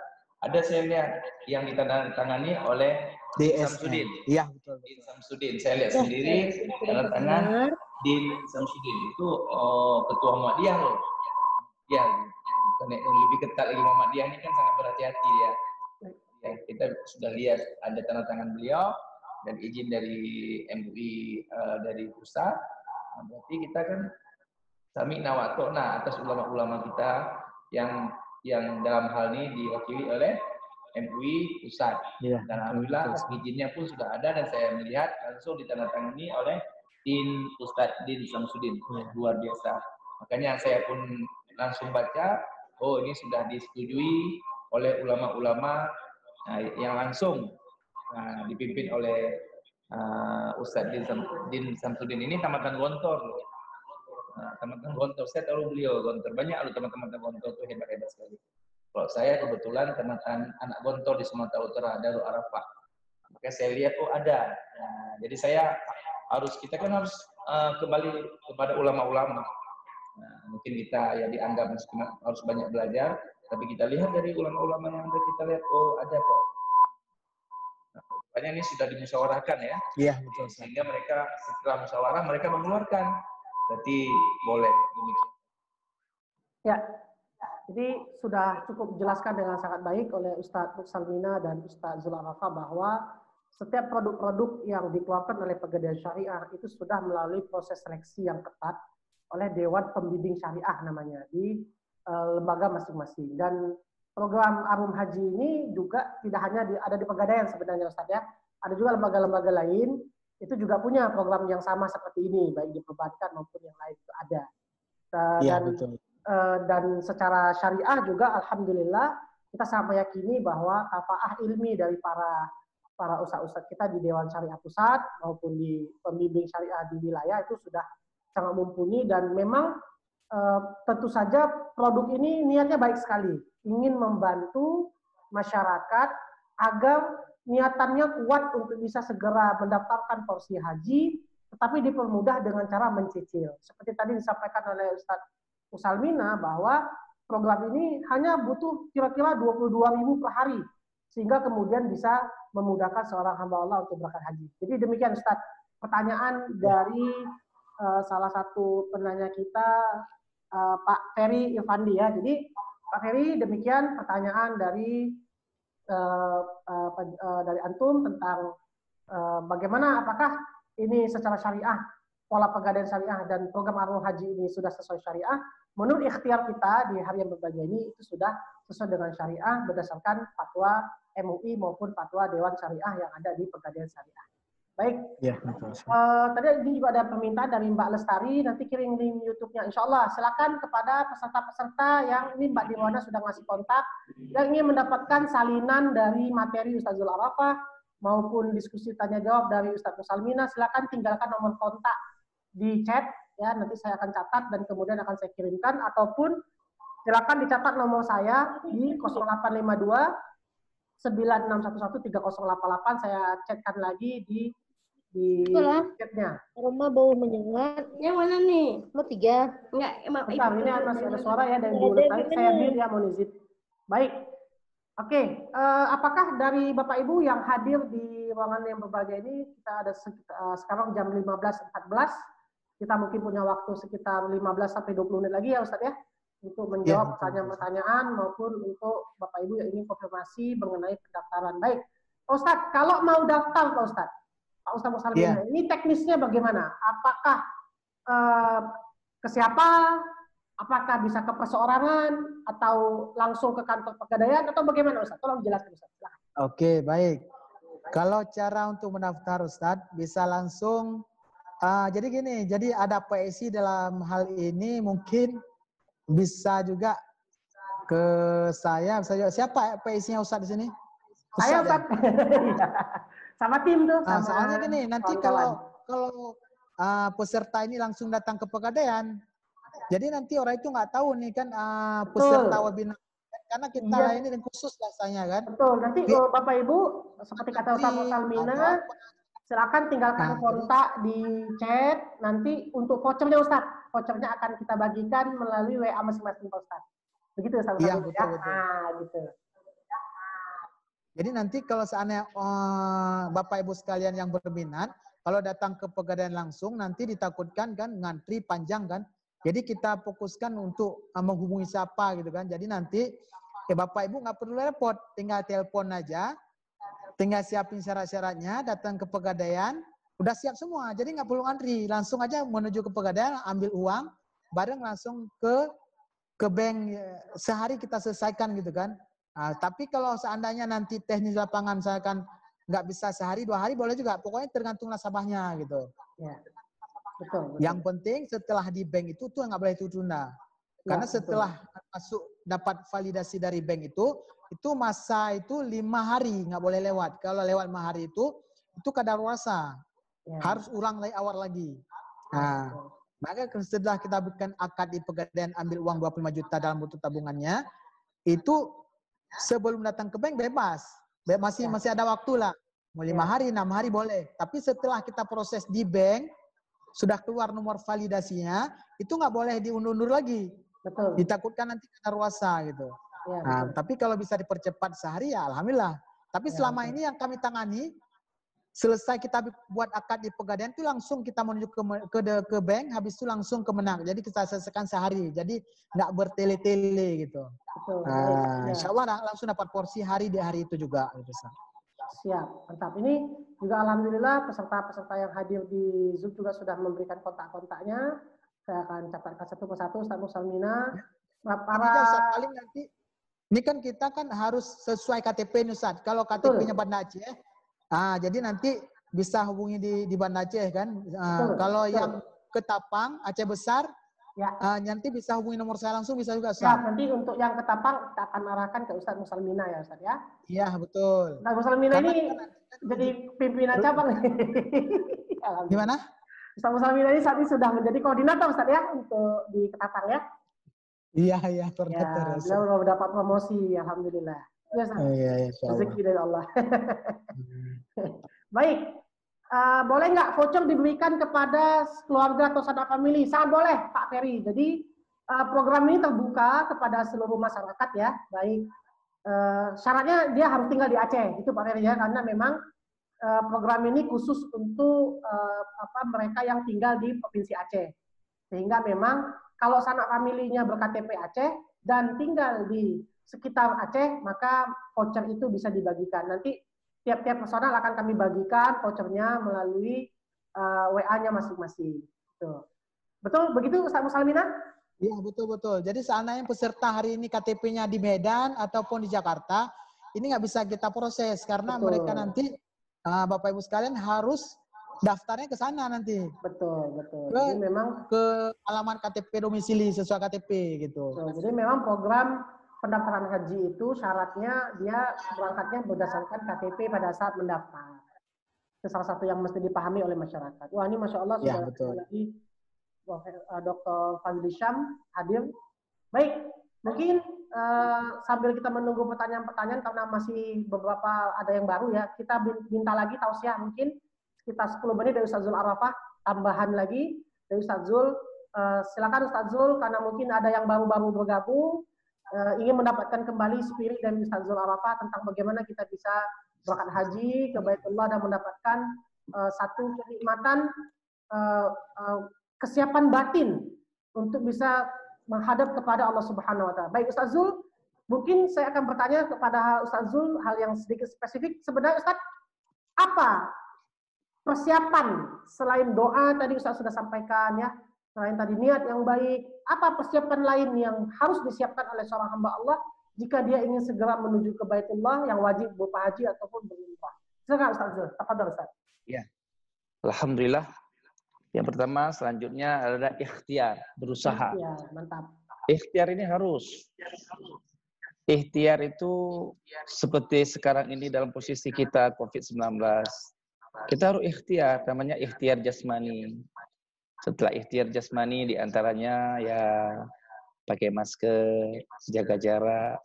A: ada saya lihat yang ditandatangani oleh Din Samsudin.
D: Iya, betul.
A: Din Samsudin, saya lihat sendiri tanda tangan Din Samsudin itu ketua Muhammadiyah loh. Ya, lebih ketat lagi Muhammadiyah ini kan sangat berhati-hati ya. Ya, kita sudah lihat ada tanda tangan beliau dan izin dari MUI dari pusat. Nah, berarti kita kan sami'na wa ata'na atas ulama-ulama kita yang dalam hal ini diwakili oleh MUI pusat. Ya, dan alhamdulillah izinnya pun sudah ada dan saya melihat langsung ditandatangani oleh Ustadz Din Samsudin. Luar biasa. Makanya saya pun langsung baca, oh ini sudah disetujui oleh ulama-ulama yang langsung dipimpin oleh Ustadz Din Samsudin. Ini tamatan Gontor loh. Teman-teman Gontor, saya tahu beliau Gontor. Banyak loh teman-teman Gontor itu hebat-hebat sekali. Kalau saya kebetulan tamatan anak Gontor di Sumatera Utara, Darul Arafah. Maka saya lihat ada. Nah, jadi kita kan harus kembali kepada ulama-ulama. Nah, mungkin kita ya dianggap harus banyak belajar, tapi kita lihat dari ulama-ulama yang ada, kita lihat ada kok. Nah, ini sudah dimusyawarahkan ya.
D: Iya, betul.
A: Sehingga mereka setelah musyawarah mereka mengeluarkan. Berarti boleh demikian.
B: Ya, jadi sudah cukup dijelaskan dengan sangat baik oleh Ustadz Salmina dan Ustadz Zul Arafah bahwa setiap produk-produk yang dikeluarkan oleh Pegadaian Syariah itu sudah melalui proses seleksi yang ketat oleh Dewan Pembimbing Syariah namanya di lembaga masing-masing. Dan program Arum Haji ini juga tidak hanya ada di Pegadaian sebenarnya Ustadz ya, ada juga lembaga-lembaga lain itu juga punya program yang sama seperti ini, baik di perbankan maupun yang lain itu ada. Dan secara syariah juga alhamdulillah kita sangat meyakini bahwa kafaah ilmi dari para ustadz-ustadz kita di Dewan Syariah Pusat maupun di pembimbing syariah di wilayah itu sudah sangat mumpuni, dan memang tentu saja produk ini niatnya baik sekali, ingin membantu masyarakat agar niatannya kuat untuk bisa segera mendaftarkan porsi haji, tetapi dipermudah dengan cara mencicil. Seperti tadi disampaikan oleh Ustadz Usalmina bahwa program ini hanya butuh kira-kira 22.000 per hari, sehingga kemudian bisa memudahkan seorang hamba Allah untuk berangkat haji. Jadi demikian Ustadz, pertanyaan dari salah satu penanya kita, Pak Ferry Irfandi ya. Jadi Pak Ferry, demikian pertanyaan dari antum tentang bagaimana, apakah ini secara syariah, pola Pegadaian Syariah dan program Arum Haji ini sudah sesuai syariah. Menurut ikhtiar kita di hari yang berbahagia ini itu sudah sesuai dengan syariah berdasarkan fatwa MUI maupun fatwa Dewan Syariah yang ada di Pegadaian Syariah. Baik.
D: Ya, betul.
B: Tadi ini juga ada permintaan dari Mbak Lestari, nanti kirim link YouTube-nya. Insya Allah, silakan kepada peserta-peserta yang ini Mbak Dirwana sudah ngasih kontak, yang ingin mendapatkan salinan dari materi Ustazul Arafah, maupun diskusi tanya-jawab dari Ustaz Musalmina, silakan tinggalkan nomor kontak di chat, ya nanti saya akan catat dan kemudian akan saya kirimkan, ataupun silakan dicatat nomor saya di 0852 96113088, saya chatkan lagi di chatnya.
E: Rumah bau menyengat. Yang mana nih? Mau 3? Enggak, emang.
B: Bentar, ini masih ada suara ya dari Bu Lestari. Saya mute ya, mohon izin. Baik. Oke, apakah dari Bapak Ibu yang hadir di ruangan yang berbahagia ini, kita ada sekarang jam 15.14, kita mungkin punya waktu sekitar 15-20 menit lagi ya Ustaz ya, untuk menjawab pertanyaan-pertanyaan maupun untuk Bapak Ibu yang ingin konfirmasi mengenai pendaftaran. Baik, Pak Ustaz, kalau mau daftar Pak Ustaz Musalmina, ini teknisnya bagaimana? Apakah ke siapa? Apakah bisa ke perseorangan atau langsung ke kantor pegadaian atau bagaimana Ustaz? Tolong jelaskan Ustaz. Silakan.
D: Oke, baik. Kalau cara untuk mendaftar Ustaz bisa langsung jadi gini, jadi ada PSI dalam hal ini mungkin bisa juga ke saya. Siapa PSI-nya Ustaz di sini?
B: Saya Ustaz. Sama tim tuh.
D: Soalnya gini, nanti kalau peserta ini langsung datang ke pegadaian, jadi nanti orang itu nggak tahu nih kan peserta webinar, karena kita ini dan khusus rasanya kan.
B: Betul. Nanti Bapak Ibu seperti kata Ustaz Musalmina, silakan tinggalkan kontak di chat. Nanti untuk vouchernya Ustaz, vouchernya akan kita bagikan melalui WA masing-masing Pak Ustaz. Begitu Ustaz.
D: Iya, betul.
B: Gitu.
D: Jadi nanti kalau seandainya Bapak Ibu sekalian yang berminat, kalau datang ke pegadaian langsung nanti ditakutkan kan ngantri panjang kan. Jadi kita fokuskan untuk menghubungi siapa gitu kan. Jadi nanti Bapak Ibu nggak perlu repot, tinggal telepon aja, tinggal siapin syarat-syaratnya, datang ke pegadaian, udah siap semua. Jadi nggak perlu antri, langsung aja menuju ke pegadaian, ambil uang, bareng langsung ke bank, sehari kita selesaikan gitu kan. Tapi kalau seandainya nanti teknis lapangan misalkan nggak bisa sehari 2 hari boleh juga, pokoknya tergantung nasabahnya gitu.
B: Ya. Betul.
D: Yang penting setelah di bank itu tuh nggak boleh ditunda. Karena setelah masuk dapat validasi dari bank itu masa itu 5 hari nggak boleh lewat. Kalau lewat 5 hari itu kadaluarsa. Harus ulang dari awal lagi. Nah, maka setelah kita bikin akad di pegadaian ambil uang 25 juta dalam bentuk tabungannya, itu sebelum datang ke bank bebas. Masih ada waktu lah. Mau 5 hari, 6 hari boleh. Tapi setelah kita proses di bank, sudah keluar nomor validasinya, itu nggak boleh diundur-undur lagi.
B: Betul.
D: Ditakutkan nanti kadaluarsa gitu. Ya, tapi kalau bisa dipercepat sehari ya alhamdulillah. Tapi selama ini yang kami tangani, selesai kita buat akad di pegadaian itu langsung kita menuju ke bank, habis itu langsung ke Menak. Jadi kita selesaikan sehari. Jadi nggak bertele-tele gitu.
B: Betul.
D: Insya Allah langsung dapat porsi hari di hari itu juga. Gitu.
B: Siap, mantap. Ini juga alhamdulillah peserta-peserta yang hadir di Zoom juga sudah memberikan kontak-kontaknya. Saya akan catatkan satu persatu Ustaz Musalmina.
D: Paling nanti ini kan kita kan harus sesuai KTP nih Ustaz. Kalau KTP-nya Banda Aceh, jadi nanti bisa hubungi di Banda Aceh kan. Kalau yang Ketapang, Aceh Besar, nanti bisa hubungi nomor saya langsung, bisa juga Ustaz.
B: Ya, nanti untuk yang Ketapang kita akan arahkan ke Ustaz Musalmina ya Ustaz ya.
D: Iya, betul.
B: Ustaz Musalmina ini jadi pimpinan cabang.
D: Gimana?
B: Ustaz Musalmina ini saat ini sudah menjadi koordinator Ustaz ya untuk di Ketapang ya.
D: Iya, koordinator.
B: Beliau sudah mendapat promosi, alhamdulillah. Ya, Ustaz. Rezeki dari Allah. Baik. Boleh nggak voucher diberikan kepada keluarga atau sanak famili? Sangat boleh, Pak Ferry. Jadi program ini terbuka kepada seluruh masyarakat ya. Baik. Syaratnya dia harus tinggal di Aceh, itu Pak Ferry ya, karena memang program ini khusus untuk mereka yang tinggal di Provinsi Aceh. Sehingga memang kalau sanak familinya berKTP Aceh dan tinggal di sekitar Aceh, maka voucher itu bisa dibagikan. Nanti tiap-tiap personal akan kami bagikan vouchernya melalui WA-nya masing-masing. Betul begitu Ustaz Musalmina?
D: Iya, betul-betul. Jadi seandainya peserta hari ini KTP-nya di Medan ataupun di Jakarta, ini nggak bisa kita proses karena mereka nanti Bapak Ibu sekalian harus daftarnya ke sana nanti.
B: Betul.
D: Ke,
B: Jadi memang
D: ke alamat KTP domisili sesuai KTP gitu.
B: jadi memang program pendaftaran haji itu syaratnya dia berangkatnya berdasarkan KTP pada saat mendaftar. Itu salah satu yang mesti dipahami oleh masyarakat. Wah, ini Masya Allah
D: Ya,
B: sudah
D: betul.
B: lagi Dr. Fazli Syam hadir. Baik, mungkin sambil kita menunggu pertanyaan-pertanyaan karena masih beberapa ada yang baru ya, kita minta lagi tausiah mungkin sekitar 10 menit dari Ustaz Zul Arafah, tambahan lagi dari Ustaz Zul. Silakan Ustaz Zul, karena mungkin ada yang baru-baru bergabung, ingin mendapatkan kembali spirit dari Ustaz Zul Arafah tentang bagaimana kita bisa berangkat haji ke Baitullah dan mendapatkan satu kenikmatan kesiapan batin untuk bisa menghadap kepada Allah Subhanahu wa taala. Baik Ustaz Zul, mungkin saya akan bertanya kepada Ustaz Zul hal yang sedikit spesifik. Sebenarnya Ustaz, apa persiapan selain doa tadi Ustaz sudah sampaikan ya, selain tadi niat yang baik, apa persiapan lain yang harus disiapkan oleh seorang hamba Allah jika dia ingin segera menuju ke Baitullah yang wajib berupa haji ataupun berumrah? Silakan Ustaz Zul, tafadhol Ustaz.
A: Ya. Alhamdulillah. Yang pertama selanjutnya adalah ikhtiar, berusaha.
B: Ya, mantap.
A: Ikhtiar ini harus. Ikhtiar itu seperti sekarang ini dalam posisi kita COVID-19. Kita harus ikhtiar, namanya ikhtiar jasmani. Setelah ikhtiar jasmani diantaranya ya pakai masker, jaga jarak,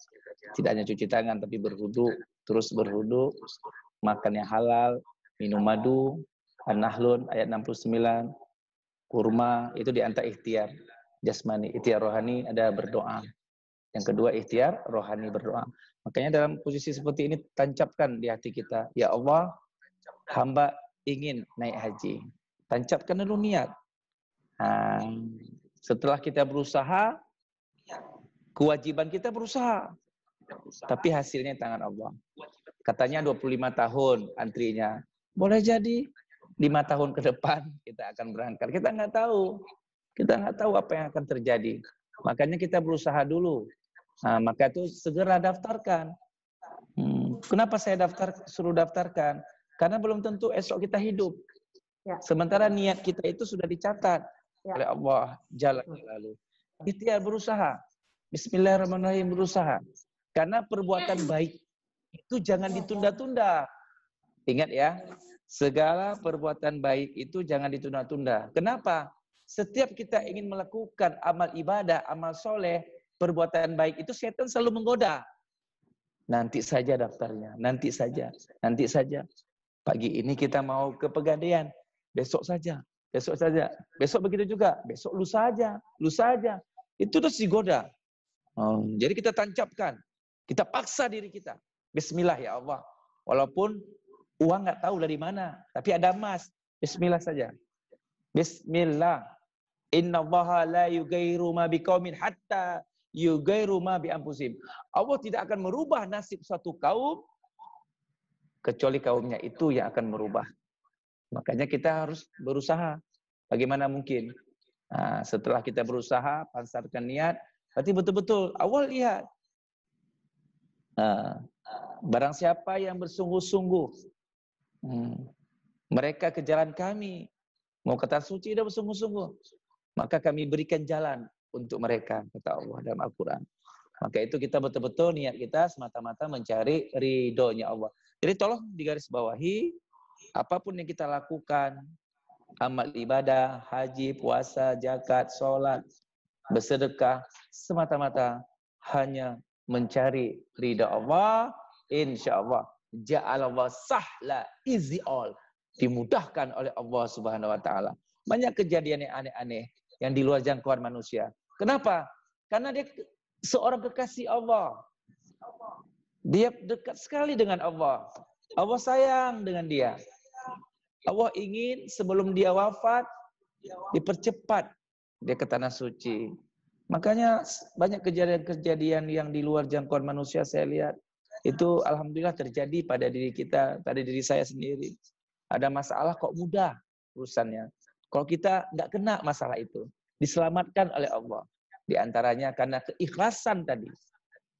A: tidak hanya cuci tangan tapi berwudu, terus berwudu, makan yang halal, minum madu, An-Nahlun ayat 69, kurma, itu diantara ikhtiar jasmani. Ikhtiar rohani ada berdoa. Yang kedua ikhtiar rohani berdoa. Makanya dalam posisi seperti ini tancapkan di hati kita, ya Allah, hamba ingin naik haji. Tancapkan dulu niat. Nah, setelah kita berusaha, kewajiban kita berusaha. Tapi hasilnya tangan Allah. Katanya 25 tahun antrinya. Boleh jadi 5 tahun ke depan kita akan berangkat. Kita nggak tahu. Kita nggak tahu apa yang akan terjadi. Makanya kita berusaha dulu. Nah, maka itu segera daftarkan. Kenapa saya suruh daftarkan? Karena belum tentu esok kita hidup.
B: Ya.
A: Sementara niat kita itu sudah dicatat oleh Allah Jalla Jalaluhu. Ikhtiar berusaha. Bismillahirrahmanirrahim, berusaha. Karena perbuatan baik itu jangan ditunda-tunda. Ingat ya, segala perbuatan baik itu jangan ditunda-tunda. Kenapa? Setiap kita ingin melakukan amal ibadah, amal soleh, perbuatan baik itu setan selalu menggoda. Nanti saja daftarnya, nanti saja, nanti saja. Pagi ini kita mau ke Pegadaian, besok saja, besok saja. Besok begitu juga, besok lusa aja, lusa aja. Itu terus digoda. Jadi kita tancapkan, kita paksa diri kita. Bismillah ya Allah. Walaupun uang nggak tahu dari mana, tapi ada emas. Bismillah saja. Bismillah. Innallaha la yughayyiru ma biqaumin hatta yughayyiru ma bi anfusihim. Allah tidak akan merubah nasib suatu kaum kecuali kaumnya itu yang akan merubah. Makanya kita harus berusaha. Bagaimana mungkin? Nah, setelah kita berusaha, pasarkan niat, berarti betul-betul awal lihat. Barang siapa yang bersungguh-sungguh, mereka ke jalan kami, mau ke tanah suci dia bersungguh-sungguh, maka kami berikan jalan untuk mereka, kata Allah dalam Al-Quran. Maka itu kita betul-betul niat kita semata-mata mencari ridhonya Allah. Jadi tolong digarisbawahi, apapun yang kita lakukan, amal ibadah, haji, puasa, zakat, sholat, bersedekah, semata-mata hanya mencari ridha Allah, insya-Allah ja'alallah sahla easy all, dimudahkan oleh Allah Subhanahu wa taala. Banyak kejadian yang aneh-aneh yang di luar jangkauan manusia. Kenapa? Karena dia seorang kekasih Allah. Dia dekat sekali dengan Allah. Allah sayang dengan dia. Allah ingin sebelum dia wafat dipercepat dia ke tanah suci. Makanya banyak kejadian-kejadian yang di luar jangkauan manusia saya lihat itu alhamdulillah terjadi pada diri kita, pada diri saya sendiri. Ada masalah kok mudah urusannya. Kalau kita nggak kena masalah itu, diselamatkan oleh Allah. Di antaranya karena keikhlasan tadi.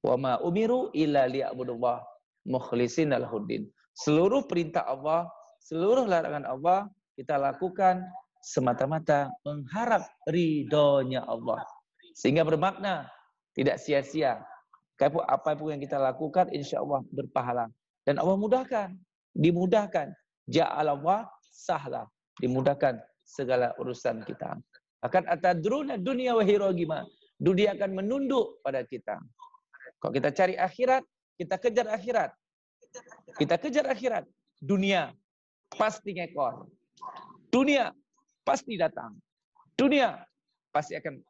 A: Wa ma umiru illa liya'budullah mukhlishina lahuddin. Seluruh perintah Allah, seluruh larangan Allah kita lakukan semata-mata mengharap ridhonya Allah. Sehingga bermakna, tidak sia-sia. Apapun yang kita lakukan, insya Allah berpahala. Dan Allah mudahkan, dimudahkan. Ja'alallah sahla, dimudahkan segala urusan kita. Akan atadruna dunia wa hirogima. Dunia akan menunduk pada kita. Kalau kita cari akhirat, kita kejar akhirat. Kita kejar akhirat. Dunia pasti ngekor. Dunia pasti datang. Dunia pasti akan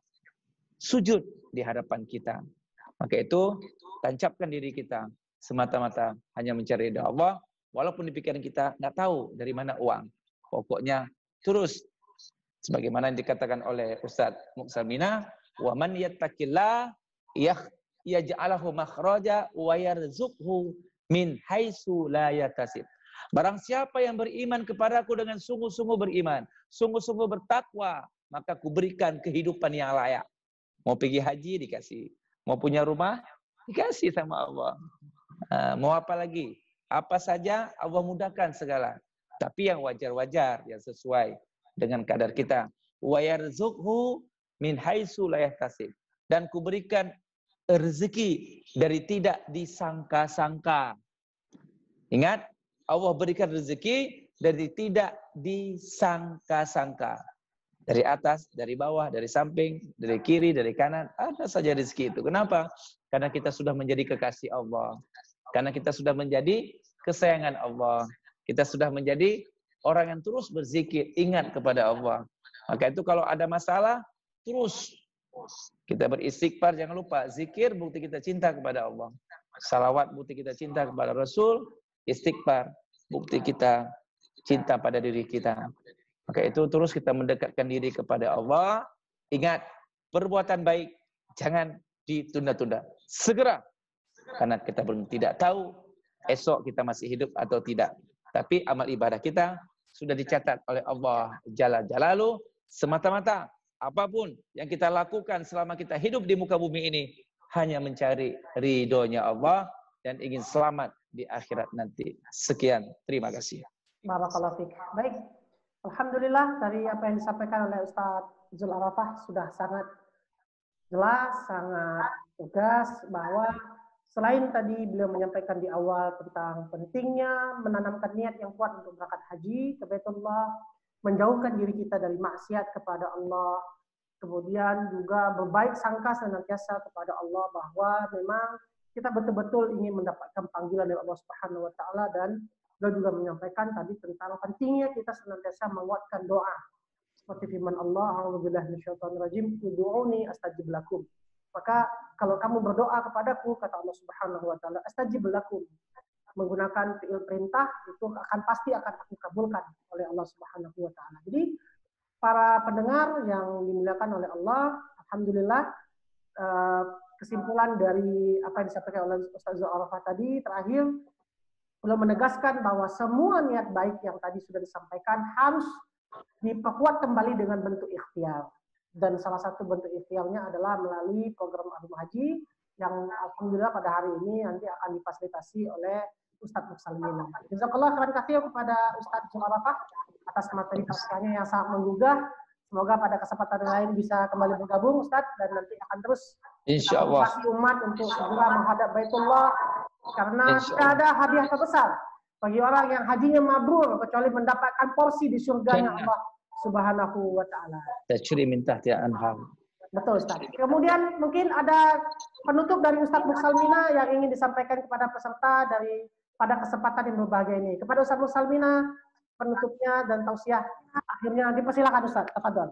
A: sujud di hadapan kita. Maka itu, tancapkan diri kita semata-mata hanya mencari ridha Allah, walaupun di pikiran kita nggak tahu dari mana uang. Pokoknya terus, sebagaimana yang dikatakan oleh Ustaz Muksamina, wa man yattaqillah yaj'alahu makhraja wa yarzuqhu min haitsu la yahtasib. Barang siapa yang beriman kepadaku dengan sungguh-sungguh beriman, sungguh-sungguh bertakwa, maka kuberikan kehidupan yang layak. Mau pergi haji dikasih, mau punya rumah dikasih sama Allah. Mau apa lagi? Apa saja Allah mudahkan segala. Tapi yang wajar-wajar, yang sesuai dengan kadar kita. Wa yarzuqhu min haitsu la yahtasib. Dan kuberikan rezeki dari tidak disangka-sangka. Ingat, Allah berikan rezeki dari tidak disangka-sangka. Dari atas, dari bawah, dari samping, dari kiri, dari kanan, ada saja rezeki itu. Kenapa? Karena kita sudah menjadi kekasih Allah. Karena kita sudah menjadi kesayangan Allah. Kita sudah menjadi orang yang terus berzikir, ingat kepada Allah. Maka itu kalau ada masalah, terus kita beristighfar, jangan lupa. Zikir, bukti kita cinta kepada Allah. Salawat, bukti kita cinta kepada Rasul. Istighfar, bukti kita cinta pada diri kita. Maka itu terus kita mendekatkan diri kepada Allah. Ingat, perbuatan baik jangan ditunda-tunda. Segera. Karena kita belum tidak tahu esok kita masih hidup atau tidak. Tapi amal ibadah kita sudah dicatat oleh Allah Jalla Jalaluh. Semata-mata apapun yang kita lakukan selama kita hidup di muka bumi ini hanya mencari ridhonya Allah dan ingin selamat di akhirat nanti. Sekian, terima kasih.
B: Barakallahu fiik. Baik. Alhamdulillah dari apa yang disampaikan oleh Ustadz Zul Arafah sudah sangat jelas, sangat tegas bahwa selain tadi beliau menyampaikan di awal tentang pentingnya menanamkan niat yang kuat untuk berangkat haji ke Baitullah, menjauhkan diri kita dari maksiat kepada Allah, kemudian juga berbaik sangka senantiasa kepada Allah bahwa memang kita betul-betul ingin mendapatkan panggilan dari Allah Subhanahu wa taala, dan beliau juga menyampaikan tadi tentang pentingnya kita senantiasa menguatkan doa. Seperti firman Allah, a'udzubillahi minasyaitonirrajim, ud'uuni astajib lakum. Maka kalau kamu berdoa kepadaku, kata Allah Subhanahu wa taala, astajib lakum. Menggunakan fi'il perintah itu pasti akan aku kabulkan oleh Allah Subhanahu wa taala. Jadi para pendengar yang dimuliakan oleh Allah, alhamdulillah kesimpulan dari apa yang disampaikan oleh Ustaz Zul Arafah tadi terakhir, beliau menegaskan bahwa semua niat baik yang tadi sudah disampaikan harus diperkuat kembali dengan bentuk ikhtiar. Dan salah satu bentuk ikhtiarnya adalah melalui program Arum Haji yang alhamdulillah pada hari ini nanti akan difasilitasi oleh Ustadz Muksamina. Jazakallah khairan katsir kepada Ustadz Zul Arafah atas materi pascanya yang sangat menggugah. Semoga pada kesempatan lain bisa kembali bergabung Ustadz, dan nanti akan terus
A: Insyaallah
B: umat untuk segera menghadap Baitullah, karena tidak ada hadiah terbesar bagi orang yang hajinya mabrur kecuali mendapatkan porsi di surganya Allah Subhanahu wa taala.
A: Tajri min tahtiha anhar.
B: Betul Ustaz. Kemudian mungkin ada penutup dari Ustaz Muksamina yang ingin disampaikan kepada peserta dari pada kesempatan yang berbahagia ini. Kepada Ustaz Muksamina penutupnya dan tausiah akhirnya dipersilakan Ustaz. Tafadhol.